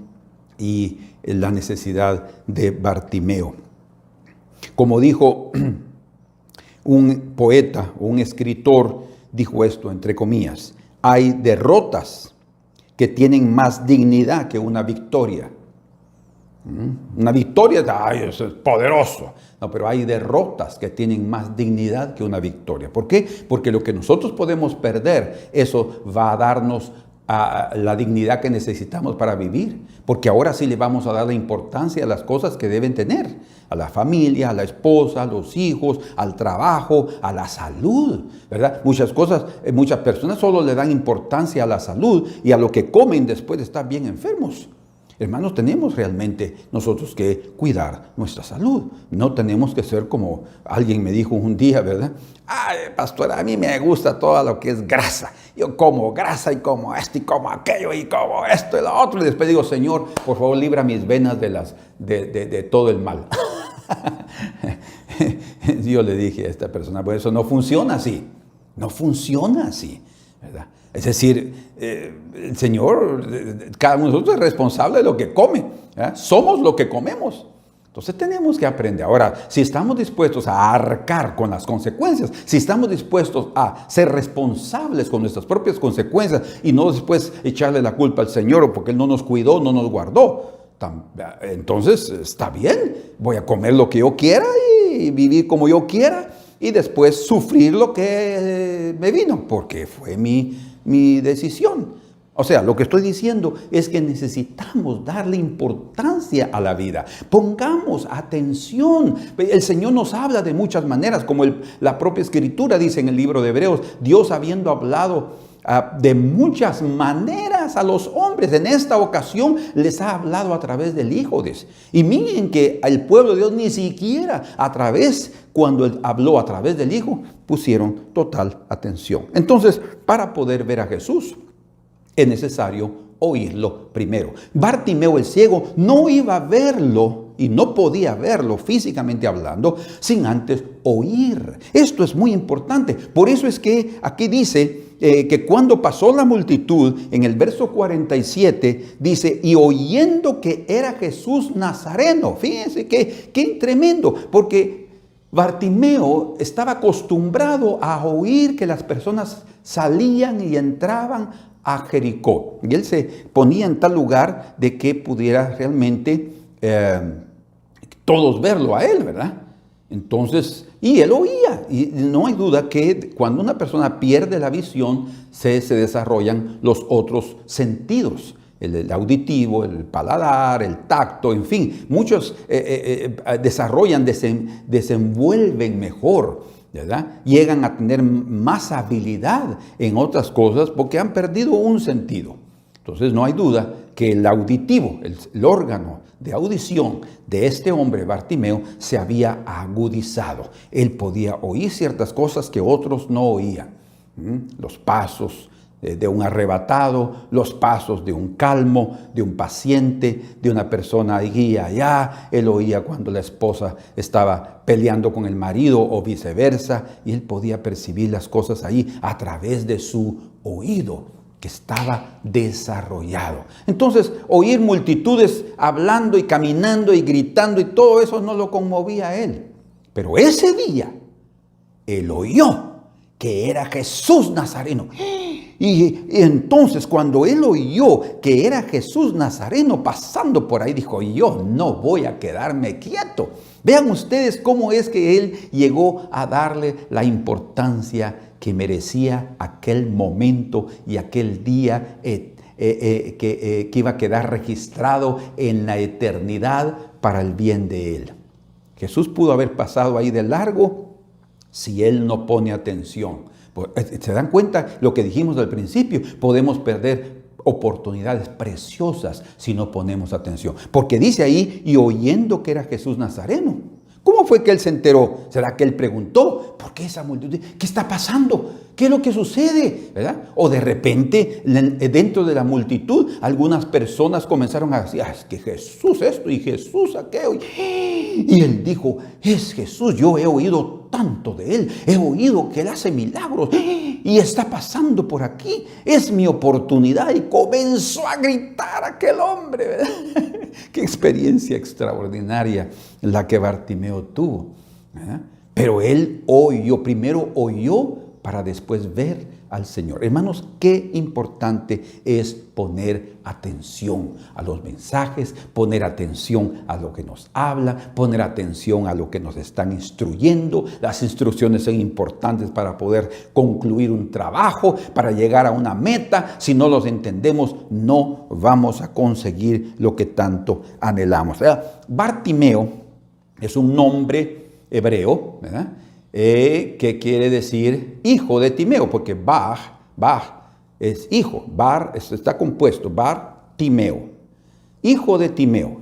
y la necesidad de Bartimeo. Como dijo un poeta, un escritor, dijo esto entre comillas, hay derrotas que tienen más dignidad que una victoria. Una victoria, ay, eso es poderoso. No, pero hay derrotas que tienen más dignidad que una victoria. ¿Por qué? Porque lo que nosotros podemos perder, eso va a darnos la dignidad que necesitamos para vivir. Porque ahora sí le vamos a dar la importancia a las cosas que deben tener. A la familia, a la esposa, a los hijos, al trabajo, a la salud, ¿verdad? Muchas personas solo le dan importancia a la salud y a lo que comen después de estar bien enfermos. Hermanos, tenemos realmente nosotros que cuidar nuestra salud. No tenemos que ser como alguien me dijo un día, ¿verdad? Ay, pastor, a mí me gusta todo lo que es grasa. Yo como grasa y como esto y como aquello y como esto y lo otro. Y después digo, Señor, por favor, libra mis venas de todo el mal. Yo le dije a esta persona, pues eso no funciona así. No funciona así, ¿verdad? Es decir, el Señor, cada uno de nosotros es responsable de lo que come. Somos lo que comemos. Entonces tenemos que aprender. Ahora, si estamos dispuestos a arcar con las consecuencias, si estamos dispuestos a ser responsables con nuestras propias consecuencias y no después echarle la culpa al Señor porque Él no nos cuidó, no nos guardó, entonces está bien, voy a comer lo que yo quiera y vivir como yo quiera y después sufrir lo que me vino porque fue mi decisión. O sea, lo que estoy diciendo es que necesitamos darle importancia a la vida. Pongamos atención. El Señor nos habla de muchas maneras, como la propia Escritura dice en el libro de Hebreos, Dios habiendo hablado de muchas maneras a los hombres, en esta ocasión les ha hablado a través del Hijo. Y miren que el pueblo de Dios ni siquiera cuando Él habló a través del Hijo, pusieron total atención. Entonces, para poder ver a Jesús, es necesario oírlo primero. Bartimeo el ciego no iba a verlo y no podía verlo físicamente hablando sin antes oír. Esto es muy importante. Por eso es que aquí dice que cuando pasó la multitud, en el verso 47, dice, y oyendo que era Jesús Nazareno. Fíjense qué tremendo, porque Bartimeo estaba acostumbrado a oír que las personas salían y entraban a Jericó. Y él se ponía en tal lugar de que pudiera realmente todos verlo a él, ¿verdad? Entonces, y él oía, y no hay duda que cuando una persona pierde la visión, se desarrollan los otros sentidos, el auditivo, el paladar, el tacto, en fin, muchos desarrollan, desenvuelven mejor, ¿verdad? Llegan a tener más habilidad en otras cosas porque han perdido un sentido. Entonces no hay duda que el auditivo, el órgano de audición de este hombre Bartimeo se había agudizado. Él podía oír ciertas cosas que otros no oían. Los pasos de un arrebatado, los pasos de un calmo, de un paciente, de una persona allí allá. Él oía cuando la esposa estaba peleando con el marido o viceversa, y él podía percibir las cosas ahí a través de su oído, que estaba desarrollado. Entonces, oír multitudes hablando y caminando y gritando y todo eso no lo conmovía a él. Pero ese día, él oyó que era Jesús Nazareno. Y entonces cuando él oyó que era Jesús Nazareno pasando por ahí, dijo, yo no voy a quedarme quieto. Vean ustedes cómo es que él llegó a darle la importancia que merecía aquel momento y aquel día que iba a quedar registrado en la eternidad para el bien de él. Jesús pudo haber pasado ahí de largo si él no pone atención. ¿Se dan cuenta lo que dijimos al principio? Podemos perder oportunidades preciosas si no ponemos atención. Porque dice ahí, y oyendo que era Jesús Nazareno. ¿Cómo fue que él se enteró? ¿Será que él preguntó? ¿Por qué esa multitud? ¿Qué está pasando? ¿Qué es lo que sucede? ¿Verdad? O de repente, dentro de la multitud, algunas personas comenzaron a decir, es que Jesús esto y Jesús aquello. Y él dijo, es Jesús, yo he oído tanto de él, he oído que él hace milagros y está pasando por aquí, es mi oportunidad. Y comenzó a gritar aquel hombre, ¿verdad? Qué experiencia extraordinaria la que Bartimeo tuvo, ¿verdad? Pero él primero oyó para después ver al Señor. Hermanos, qué importante es poner atención a los mensajes, poner atención a lo que nos habla, poner atención a lo que nos están instruyendo. Las instrucciones son importantes para poder concluir un trabajo, para llegar a una meta. Si no los entendemos, no vamos a conseguir lo que tanto anhelamos. Bartimeo es un nombre hebreo, ¿verdad? Que quiere decir hijo de Timeo, porque Bar es hijo, Bar está compuesto, Bartimeo, hijo de Timeo.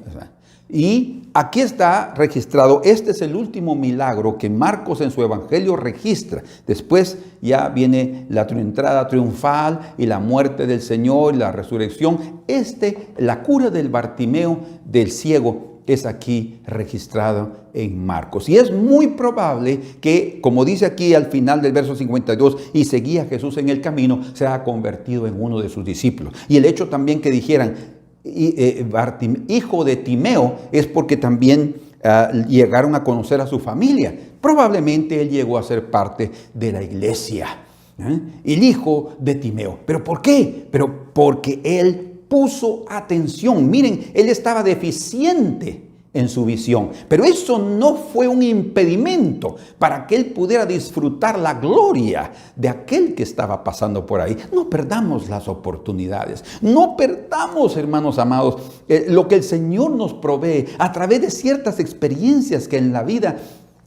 Y aquí está registrado, este es el último milagro que Marcos en su evangelio registra. Después ya viene la entrada triunfal y la muerte del Señor y la resurrección. La cura del Bartimeo, del ciego, es aquí registrado en Marcos. Y es muy probable que, como dice aquí al final del verso 52, y seguía Jesús en el camino, se ha convertido en uno de sus discípulos. Y el hecho también que dijeran, hijo de Timeo, es porque también llegaron a conocer a su familia. Probablemente él llegó a ser parte de la iglesia. El hijo de Timeo. ¿Pero por qué? Pero porque él puso atención. Miren, él estaba deficiente en su visión, pero eso no fue un impedimento para que él pudiera disfrutar la gloria de aquel que estaba pasando por ahí. No perdamos las oportunidades, no perdamos, hermanos amados, lo que el Señor nos provee a través de ciertas experiencias que en la vida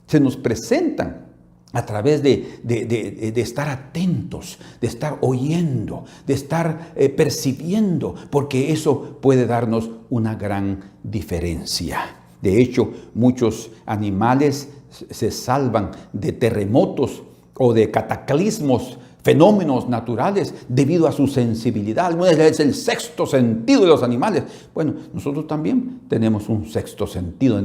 se nos presentan. A través de estar atentos, de estar oyendo, de estar percibiendo, porque eso puede darnos una gran diferencia. De hecho, muchos animales se salvan de terremotos o de cataclismos fenómenos naturales debido a su sensibilidad. Algunas veces es el sexto sentido de los animales. Bueno, nosotros también tenemos un sexto sentido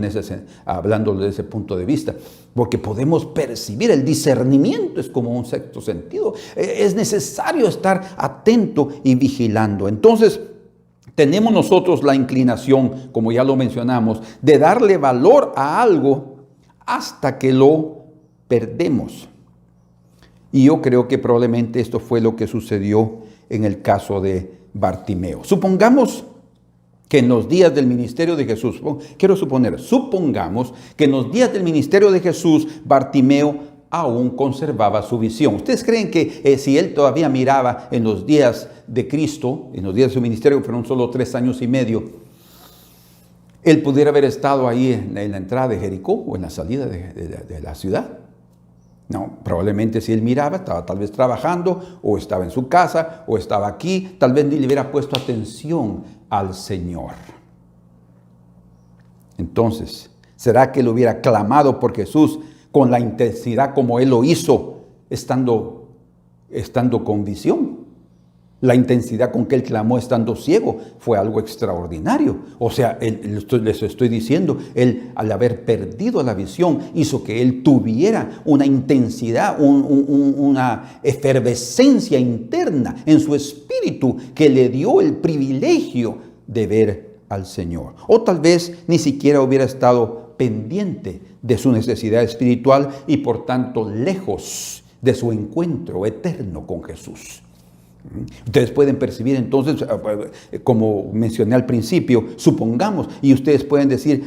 hablando desde ese punto de vista, porque podemos percibir. El discernimiento es como un sexto sentido. Es necesario estar atento y vigilando. Entonces, tenemos nosotros la inclinación, como ya lo mencionamos, de darle valor a algo hasta que lo perdemos. Y yo creo que probablemente esto fue lo que sucedió en el caso de Bartimeo. Supongamos que en los días del ministerio de Jesús, supongamos que en los días del ministerio de Jesús, Bartimeo aún conservaba su visión. ¿Ustedes creen que si él todavía miraba en los días de Cristo, en los días de su ministerio, que fueron solo 3 años y medio, él pudiera haber estado ahí en la entrada de Jericó o en la salida de la ciudad? No, probablemente si él miraba, estaba tal vez trabajando, o estaba en su casa, o estaba aquí, tal vez ni le hubiera puesto atención al Señor. Entonces, ¿será que él hubiera clamado por Jesús con la intensidad como él lo hizo, estando con visión? La intensidad con que él clamó estando ciego fue algo extraordinario. O sea, les estoy diciendo, él al haber perdido la visión hizo que él tuviera una intensidad, una efervescencia interna en su espíritu que le dio el privilegio de ver al Señor. O tal vez ni siquiera hubiera estado pendiente de su necesidad espiritual y por tanto lejos de su encuentro eterno con Jesús. Ustedes pueden percibir entonces, como mencioné al principio, supongamos, y ustedes pueden decir,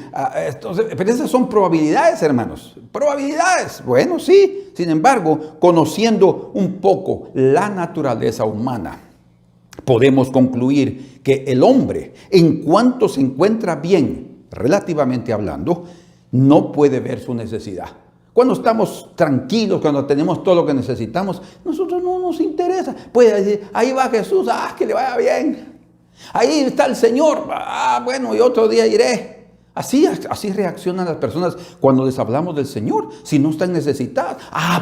pero esas son probabilidades, hermanos, probabilidades. Bueno, sí, sin embargo, conociendo un poco la naturaleza humana, podemos concluir que el hombre, en cuanto se encuentra bien, relativamente hablando, no puede ver su necesidad. Cuando estamos tranquilos, cuando tenemos todo lo que necesitamos, nosotros no nos interesa. Puede decir, ahí va Jesús, que le vaya bien. Ahí está el Señor, bueno, y otro día iré. Así reaccionan las personas cuando les hablamos del Señor, si no están necesitadas.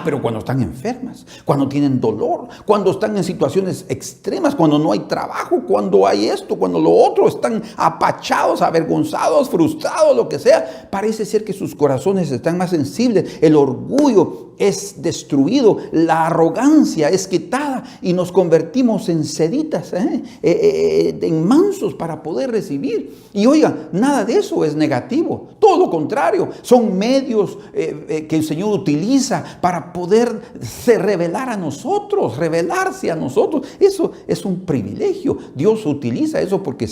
Pero cuando están enfermas, cuando tienen dolor, cuando están en situaciones extremas, cuando no hay trabajo, cuando hay esto, cuando lo otro, están apachados, avergonzados, frustrados, lo que sea. Parece ser que sus corazones están más sensibles, el orgullo es destruido, la arrogancia es quitada y nos convertimos en seditas, en mansos para poder recibir. Y oiga, nada de eso es negativo, todo lo contrario, son medios que el Señor utiliza para poderse revelarse a nosotros. Eso es un privilegio. Dios utiliza eso porque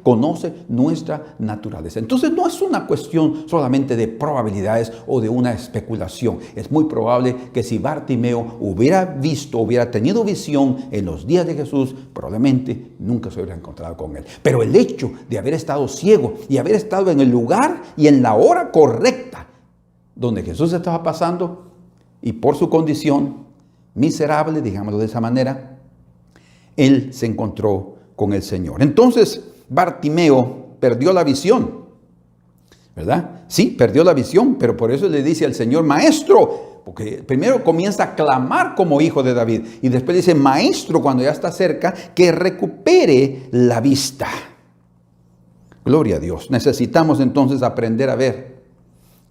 conoce nuestra naturaleza. Entonces no es una cuestión solamente de probabilidades o de una especulación. Es muy probable que si Bartimeo hubiera tenido visión en los días de Jesús, probablemente nunca se hubiera encontrado con él. Pero el hecho de haber estado ciego y haber estado en el lugar y en la hora correcta donde Jesús estaba pasando, y por su condición miserable, digámoslo de esa manera, él se encontró con el Señor. Entonces Bartimeo perdió la visión, ¿verdad? Sí, perdió la visión, pero por eso le dice al Señor, Maestro, porque primero comienza a clamar como hijo de David y después dice, Maestro, cuando ya está cerca, que recupere la vista. Gloria a Dios. Necesitamos entonces aprender a ver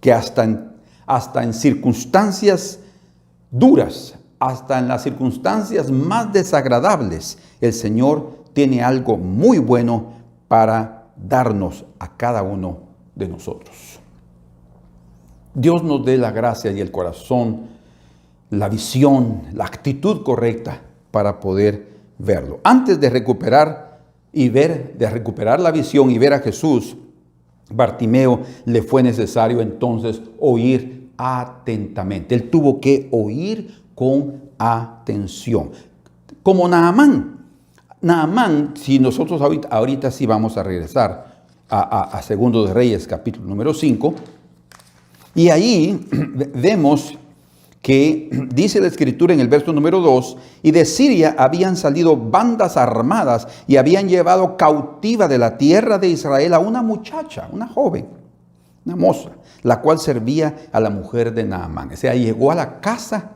que hasta en circunstancias duras, hasta en las circunstancias más desagradables, el Señor tiene algo muy bueno para darnos a cada uno de nosotros. Dios nos dé la gracia y el corazón, la visión, la actitud correcta para poder verlo. Antes de recuperar la visión y ver a Jesús, Bartimeo le fue necesario entonces oír atentamente. Él tuvo que oír con atención. Como Naamán. Naamán, si nosotros ahorita sí vamos a regresar a Segundo de Reyes, capítulo número 5, y ahí vemos que dice la Escritura en el verso número 2, y de Siria habían salido bandas armadas y habían llevado cautiva de la tierra de Israel a una muchacha, una joven, una moza, la cual servía a la mujer de Naamán. O sea, llegó a la casa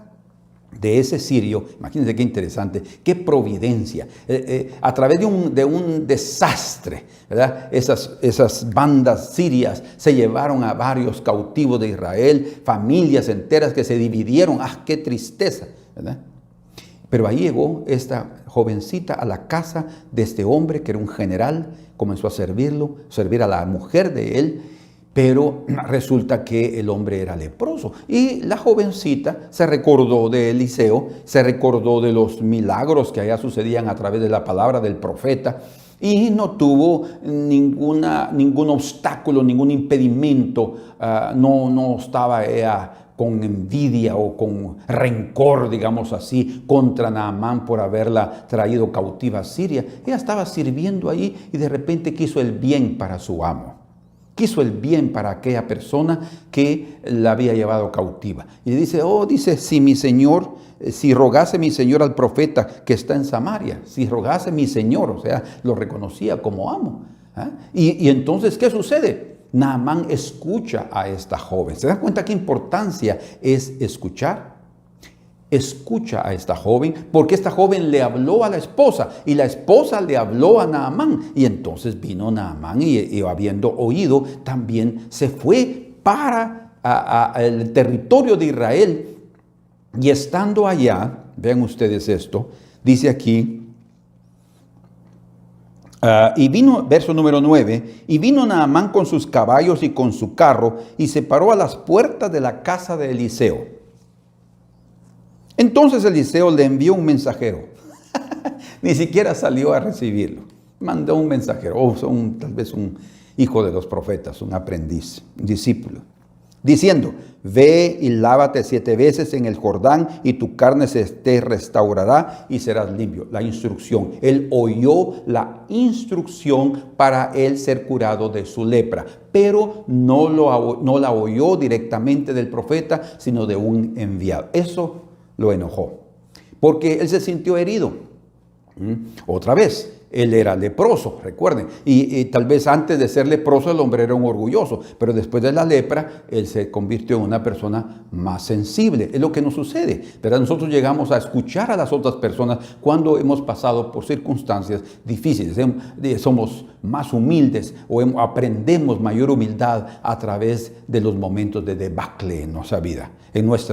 de ese sirio. Imagínense qué interesante, qué providencia. A través de un desastre, ¿verdad? Esas bandas sirias se llevaron a varios cautivos de Israel, familias enteras que se dividieron. ¡Ah, qué tristeza! ¿Verdad? Pero ahí llegó esta jovencita a la casa de este hombre que era un general, comenzó a servir a la mujer de él. Pero resulta que el hombre era leproso. Y la jovencita se recordó de Eliseo, se recordó de los milagros que allá sucedían a través de la palabra del profeta. Y no tuvo ningún obstáculo, ningún impedimento. No estaba ella con envidia o con rencor, digamos así, contra Naamán por haberla traído cautiva a Siria. Ella estaba sirviendo ahí y de repente quiso el bien para su amo. Quiso el bien para aquella persona que la había llevado cautiva. Y dice, si rogase mi señor al profeta que está en Samaria, si rogase mi señor, o sea, lo reconocía como amo. Y entonces, ¿qué sucede? Naamán escucha a esta joven. ¿Se dan cuenta qué importancia es escuchar? Escucha a esta joven, porque esta joven le habló a la esposa y la esposa le habló a Naamán. Y entonces vino Naamán y habiendo oído, también se fue para el territorio de Israel. Y estando allá, vean ustedes esto, dice aquí, y vino, verso número 9, y vino Naamán con sus caballos y con su carro y se paró a las puertas de la casa de Eliseo. Entonces Eliseo le envió un mensajero. Ni siquiera salió a recibirlo. Mandó un mensajero, tal vez un hijo de los profetas, un aprendiz, un discípulo, diciendo, ve y lávate 7 veces en el Jordán y tu carne se te restaurará y serás limpio. La instrucción. Él oyó la instrucción para él ser curado de su lepra, pero no la oyó directamente del profeta, sino de un enviado. Eso lo enojó, porque él se sintió herido. Otra vez, él era leproso, recuerden, y tal vez antes de ser leproso el hombre era un orgulloso, pero después de la lepra, él se convirtió en una persona más sensible. Es lo que nos sucede, ¿verdad? Nosotros llegamos a escuchar a las otras personas cuando hemos pasado por circunstancias difíciles, somos más humildes o aprendemos mayor humildad a través de los momentos de debacle en nuestra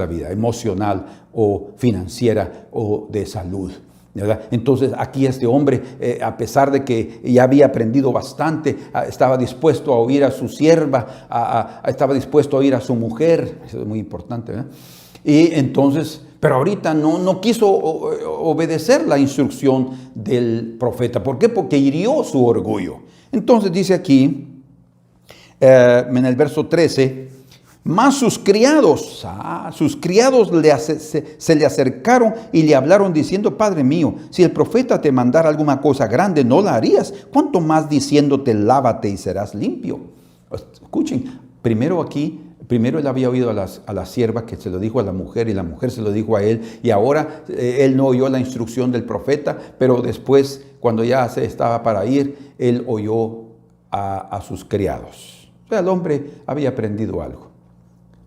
vida emocional o financiera o de salud, ¿verdad? Entonces aquí este hombre, a pesar de que ya había aprendido bastante, estaba dispuesto a oír a su sierva, estaba dispuesto a oír a su mujer. Eso es muy importante, ¿verdad? Y entonces, pero ahorita no quiso obedecer la instrucción del profeta. ¿Por qué? Porque hirió su orgullo. Entonces dice aquí, en el verso 13, mas sus criados se le acercaron y le hablaron diciendo, Padre mío, si el profeta te mandara alguna cosa grande, ¿no la harías? ¿Cuánto más diciéndote, lávate y serás limpio? Escuchen, primero él había oído a la sierva que se lo dijo a la mujer y la mujer se lo dijo a él, y ahora él no oyó la instrucción del profeta, pero después, cuando ya se estaba para ir, él oyó a sus criados. O sea, el hombre había aprendido algo.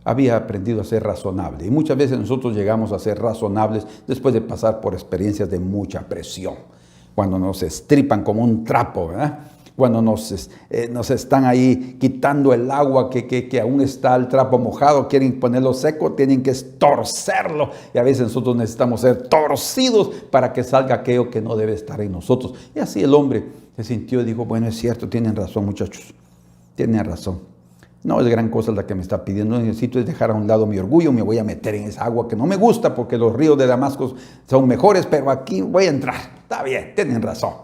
Había aprendido a ser razonable. Y muchas veces nosotros llegamos a ser razonables después de pasar por experiencias de mucha presión. Cuando nos estripan como un trapo, ¿verdad? Cuando nos están ahí quitando el agua que aún está el trapo mojado, quieren ponerlo seco, tienen que torcerlo. Y a veces nosotros necesitamos ser torcidos para que salga aquello que no debe estar en nosotros. Y así el hombre se sintió y dijo, bueno, es cierto, tienen razón muchachos, tienen razón. No es gran cosa la que me está pidiendo, necesito es dejar a un lado mi orgullo, me voy a meter en esa agua que no me gusta porque los ríos de Damasco son mejores, pero aquí voy a entrar. Está bien, tienen razón.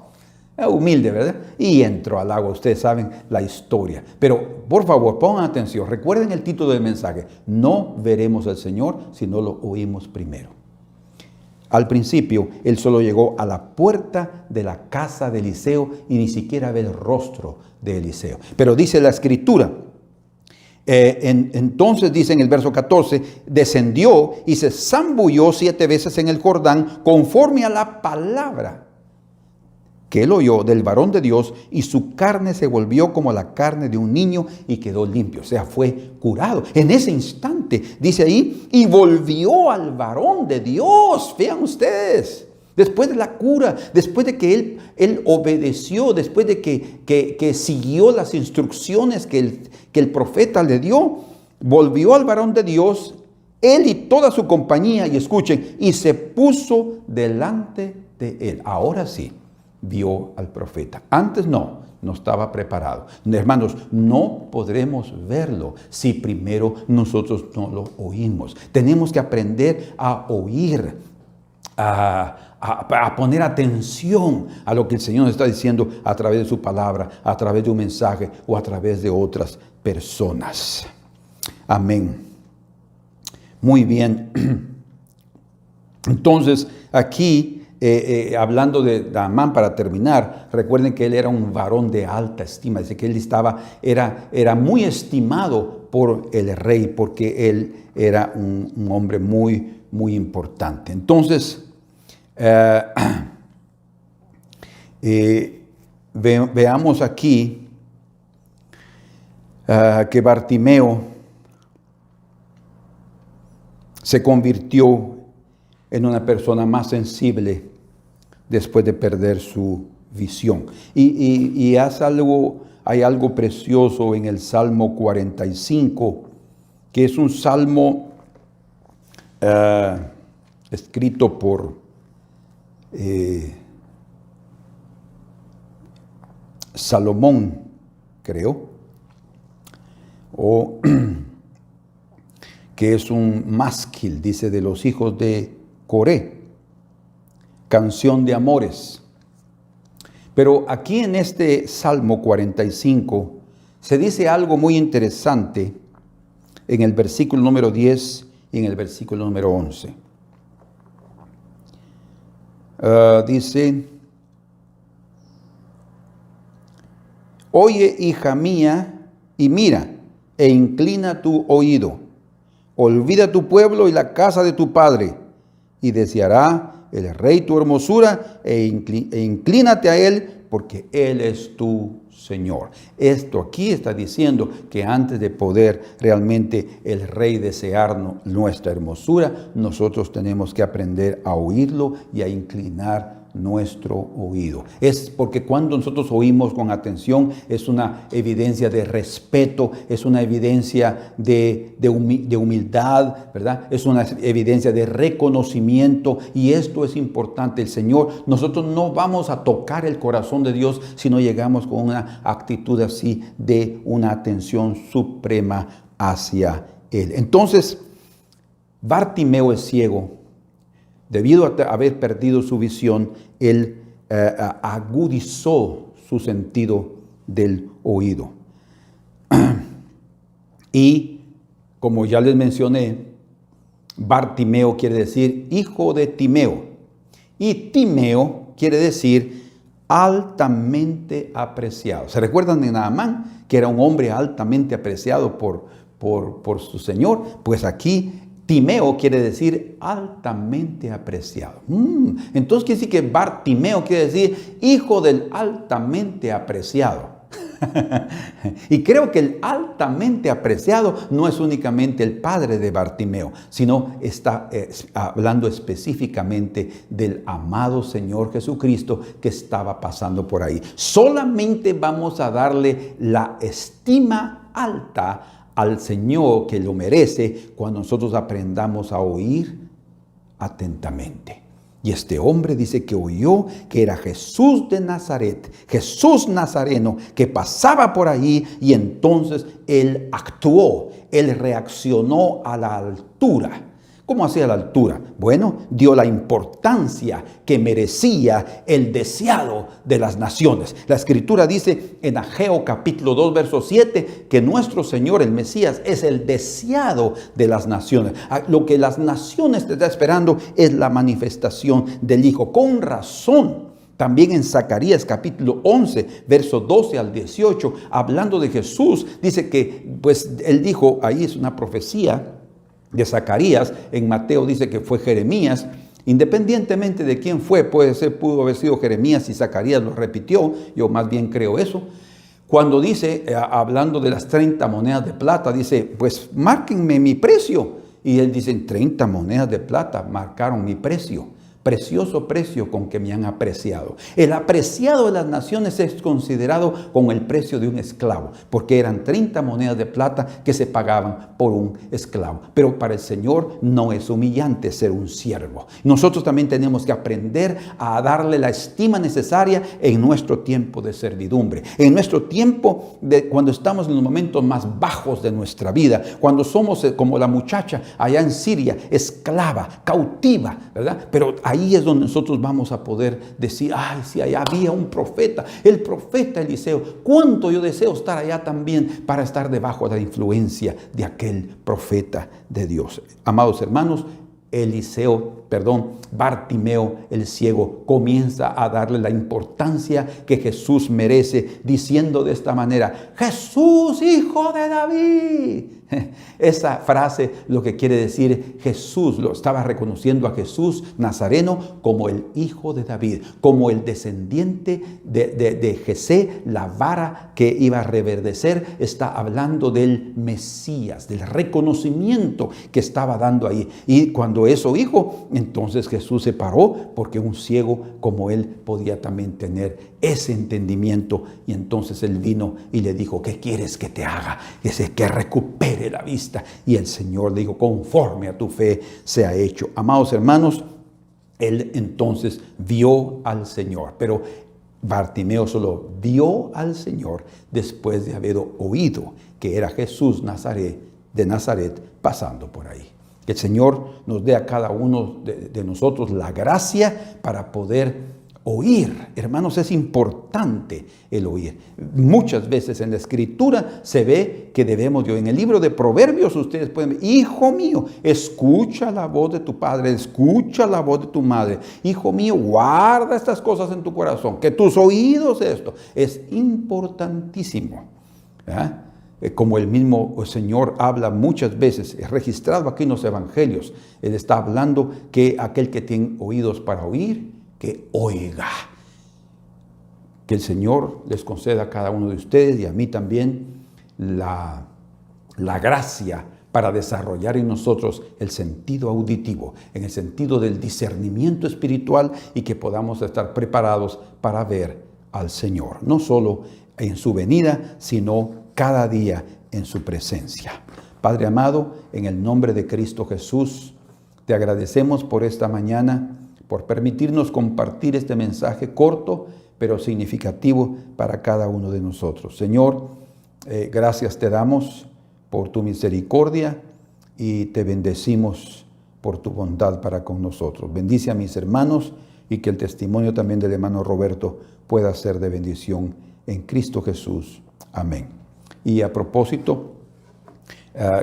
Humilde, ¿verdad? Y entró al agua, ustedes saben la historia. Pero por favor, pongan atención, recuerden el título del mensaje, no veremos al Señor si no lo oímos primero. Al principio, él solo llegó a la puerta de la casa de Eliseo y ni siquiera ve el rostro de Eliseo. Pero dice la Escritura, entonces dice en el verso 14, descendió y se zambulló 7 veces en el Jordán conforme a la palabra que él oyó del varón de Dios, y su carne se volvió como la carne de un niño y quedó limpio. O sea, fue curado. En ese instante, dice ahí, y volvió al varón de Dios. Vean ustedes. Después de la cura, después de que él obedeció, después de que siguió las instrucciones que el profeta le dio, volvió al varón de Dios, él y toda su compañía, y escuchen, y se puso delante de él. Ahora sí, vio al profeta. Antes no estaba preparado. Hermanos, no podremos verlo si primero nosotros no lo oímos. Tenemos que aprender a oír, a poner atención a lo que el Señor nos está diciendo a través de su palabra, a través de un mensaje o a través de otras personas. Amén. Muy bien. Entonces, aquí, hablando de Naamán, para terminar, recuerden que él era un varón de alta estima. Dice que él era muy estimado por el rey, porque él era un hombre muy, muy importante. Entonces, veamos aquí que Bartimeo se convirtió en una persona más sensible después de perder su visión. Y hay algo precioso en el Salmo 45, que es un salmo escrito por Salomón, creo, o que es un másquil, dice, de los hijos de Coré, canción de amores. Pero aquí en este Salmo 45 se dice algo muy interesante en el versículo número 10 y en el versículo número 11. Dice: oye, hija mía, y mira, e inclina tu oído. Olvida tu pueblo y la casa de tu padre, y deseará el rey tu hermosura, e inclínate a él, porque él es tu Señor. Esto aquí está diciendo que antes de poder realmente el rey desear nuestra hermosura, nosotros tenemos que aprender a oírlo y a inclinar nuestro oído. Es porque cuando nosotros oímos con atención, es una evidencia de respeto, es una evidencia de humildad, ¿verdad? Es una evidencia de reconocimiento, y esto es importante. El Señor, nosotros no vamos a tocar el corazón de Dios si no llegamos con una actitud así de una atención suprema hacia Él. Entonces, Bartimeo es ciego. Debido a haber perdido su visión, él agudizó su sentido del oído. Y como ya les mencioné, Bartimeo quiere decir hijo de Timeo. Y Timeo quiere decir altamente apreciado. ¿Se recuerdan de Naamán, que era un hombre altamente apreciado por su Señor? Pues aquí Timeo quiere decir altamente apreciado. Entonces quiere decir que Bartimeo quiere decir hijo del altamente apreciado. Y creo que el altamente apreciado no es únicamente el padre de Bartimeo, sino está hablando específicamente del amado Señor Jesucristo que estaba pasando por ahí. Solamente vamos a darle la estima alta al Señor que lo merece cuando nosotros aprendamos a oír atentamente. Y este hombre dice que oyó que era Jesús de Nazaret, Jesús Nazareno, que pasaba por ahí, y entonces él actuó, él reaccionó a la altura. ¿Cómo hacía la altura? Bueno, dio la importancia que merecía el deseado de las naciones. La Escritura dice en Ageo capítulo 2, verso 7, que nuestro Señor, el Mesías, es el deseado de las naciones. Lo que las naciones están esperando es la manifestación del Hijo. Con razón. También en Zacarías capítulo 11, verso 12 al 18, hablando de Jesús, dice que, pues, él dijo, ahí es una profecía de Zacarías. En Mateo dice que fue Jeremías, Independientemente de quién fue, pudo haber sido Jeremías y Zacarías lo repitió, yo más bien creo eso. Cuando dice, hablando de las 30 monedas de plata, dice, pues márquenme mi precio. Y él dice, 30 monedas de plata marcaron mi precio. Precioso precio con que me han apreciado. El apreciado de las naciones es considerado con el precio de un esclavo, porque eran 30 monedas de plata que se pagaban por un esclavo. Pero para el Señor no es humillante ser un siervo. Nosotros también tenemos que aprender a darle la estima necesaria en nuestro tiempo de servidumbre, en nuestro tiempo cuando estamos en los momentos más bajos de nuestra vida, cuando somos como la muchacha allá en Siria, esclava, cautiva, ¿verdad? Pero ahí es donde nosotros vamos a poder decir, ay, si allá había un profeta, el profeta Eliseo. Cuánto yo deseo estar allá también para estar debajo de la influencia de aquel profeta de Dios. Amados hermanos, Bartimeo el ciego comienza a darle la importancia que Jesús merece, diciendo de esta manera, Jesús, hijo de David. Esa frase lo que quiere decir Jesús, lo estaba reconociendo a Jesús Nazareno como el hijo de David, como el descendiente de Jesé, la vara que iba a reverdecer. Está hablando del Mesías, del reconocimiento que estaba dando ahí. Y cuando eso dijo, entonces Jesús se paró, porque un ciego como él podía también tener ese entendimiento. Y entonces él vino y le dijo, ¿qué quieres que te haga? Dice, que recupere la vista. Y el Señor le dijo, conforme a tu fe sea hecho. Amados hermanos, él entonces vio al Señor, pero Bartimeo solo vio al Señor después de haber oído que era Jesús de Nazaret pasando por ahí. Que el Señor nos dé a cada uno de nosotros la gracia para poder oír. Hermanos, es importante el oír. Muchas veces en la Escritura se ve que debemos de oír. En el libro de Proverbios ustedes pueden ver, hijo mío, escucha la voz de tu padre, escucha la voz de tu madre. Hijo mío, guarda estas cosas en tu corazón, que tus oídos esto. Es importantísimo. ¿Ah? Como el mismo Señor habla muchas veces, es registrado aquí en los evangelios. Él está hablando que aquel que tiene oídos para oír, que oiga. Que el Señor les conceda a cada uno de ustedes y a mí también la gracia para desarrollar en nosotros el sentido auditivo, en el sentido del discernimiento espiritual, y que podamos estar preparados para ver al Señor, no solo en su venida, sino cada día en su presencia. Padre amado, en el nombre de Cristo Jesús, te agradecemos por esta mañana, por permitirnos compartir este mensaje corto, pero significativo para cada uno de nosotros. Señor, gracias te damos por tu misericordia y te bendecimos por tu bondad para con nosotros. Bendice a mis hermanos y que el testimonio también del hermano Roberto pueda ser de bendición en Cristo Jesús. Amén. Y a propósito,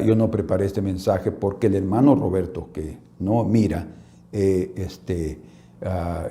yo no preparé este mensaje porque el hermano Roberto, que no mira,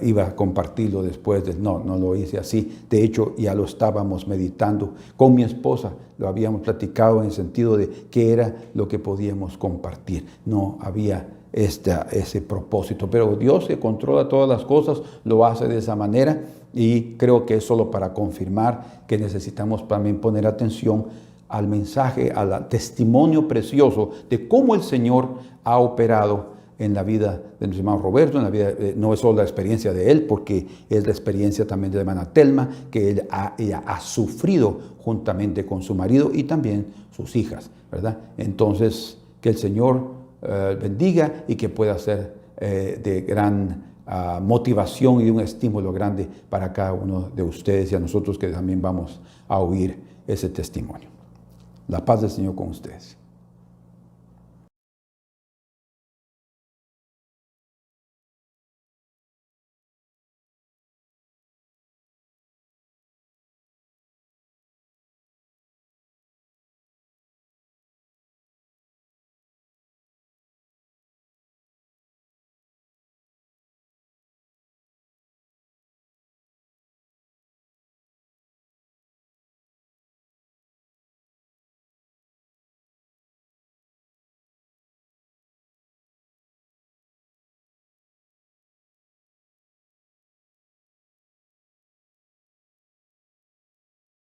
iba a compartirlo después. No lo hice así. De hecho, ya lo estábamos meditando con mi esposa. Lo habíamos platicado en el sentido de qué era lo que podíamos compartir. No había ese propósito. Pero Dios, que controla todas las cosas, lo hace de esa manera. Y creo que es solo para confirmar que necesitamos también poner atención al mensaje, al testimonio precioso de cómo el Señor ha operado en la vida de nuestro hermano Roberto, en la vida, no es solo la experiencia de él, porque es la experiencia también de la hermana Telma, que ella ha sufrido juntamente con su marido y también sus hijas, ¿verdad? Entonces, que el Señor bendiga y que pueda ser de gran motivación y un estímulo grande para cada uno de ustedes y a nosotros que también vamos a oír ese testimonio. La paz del Señor con ustedes.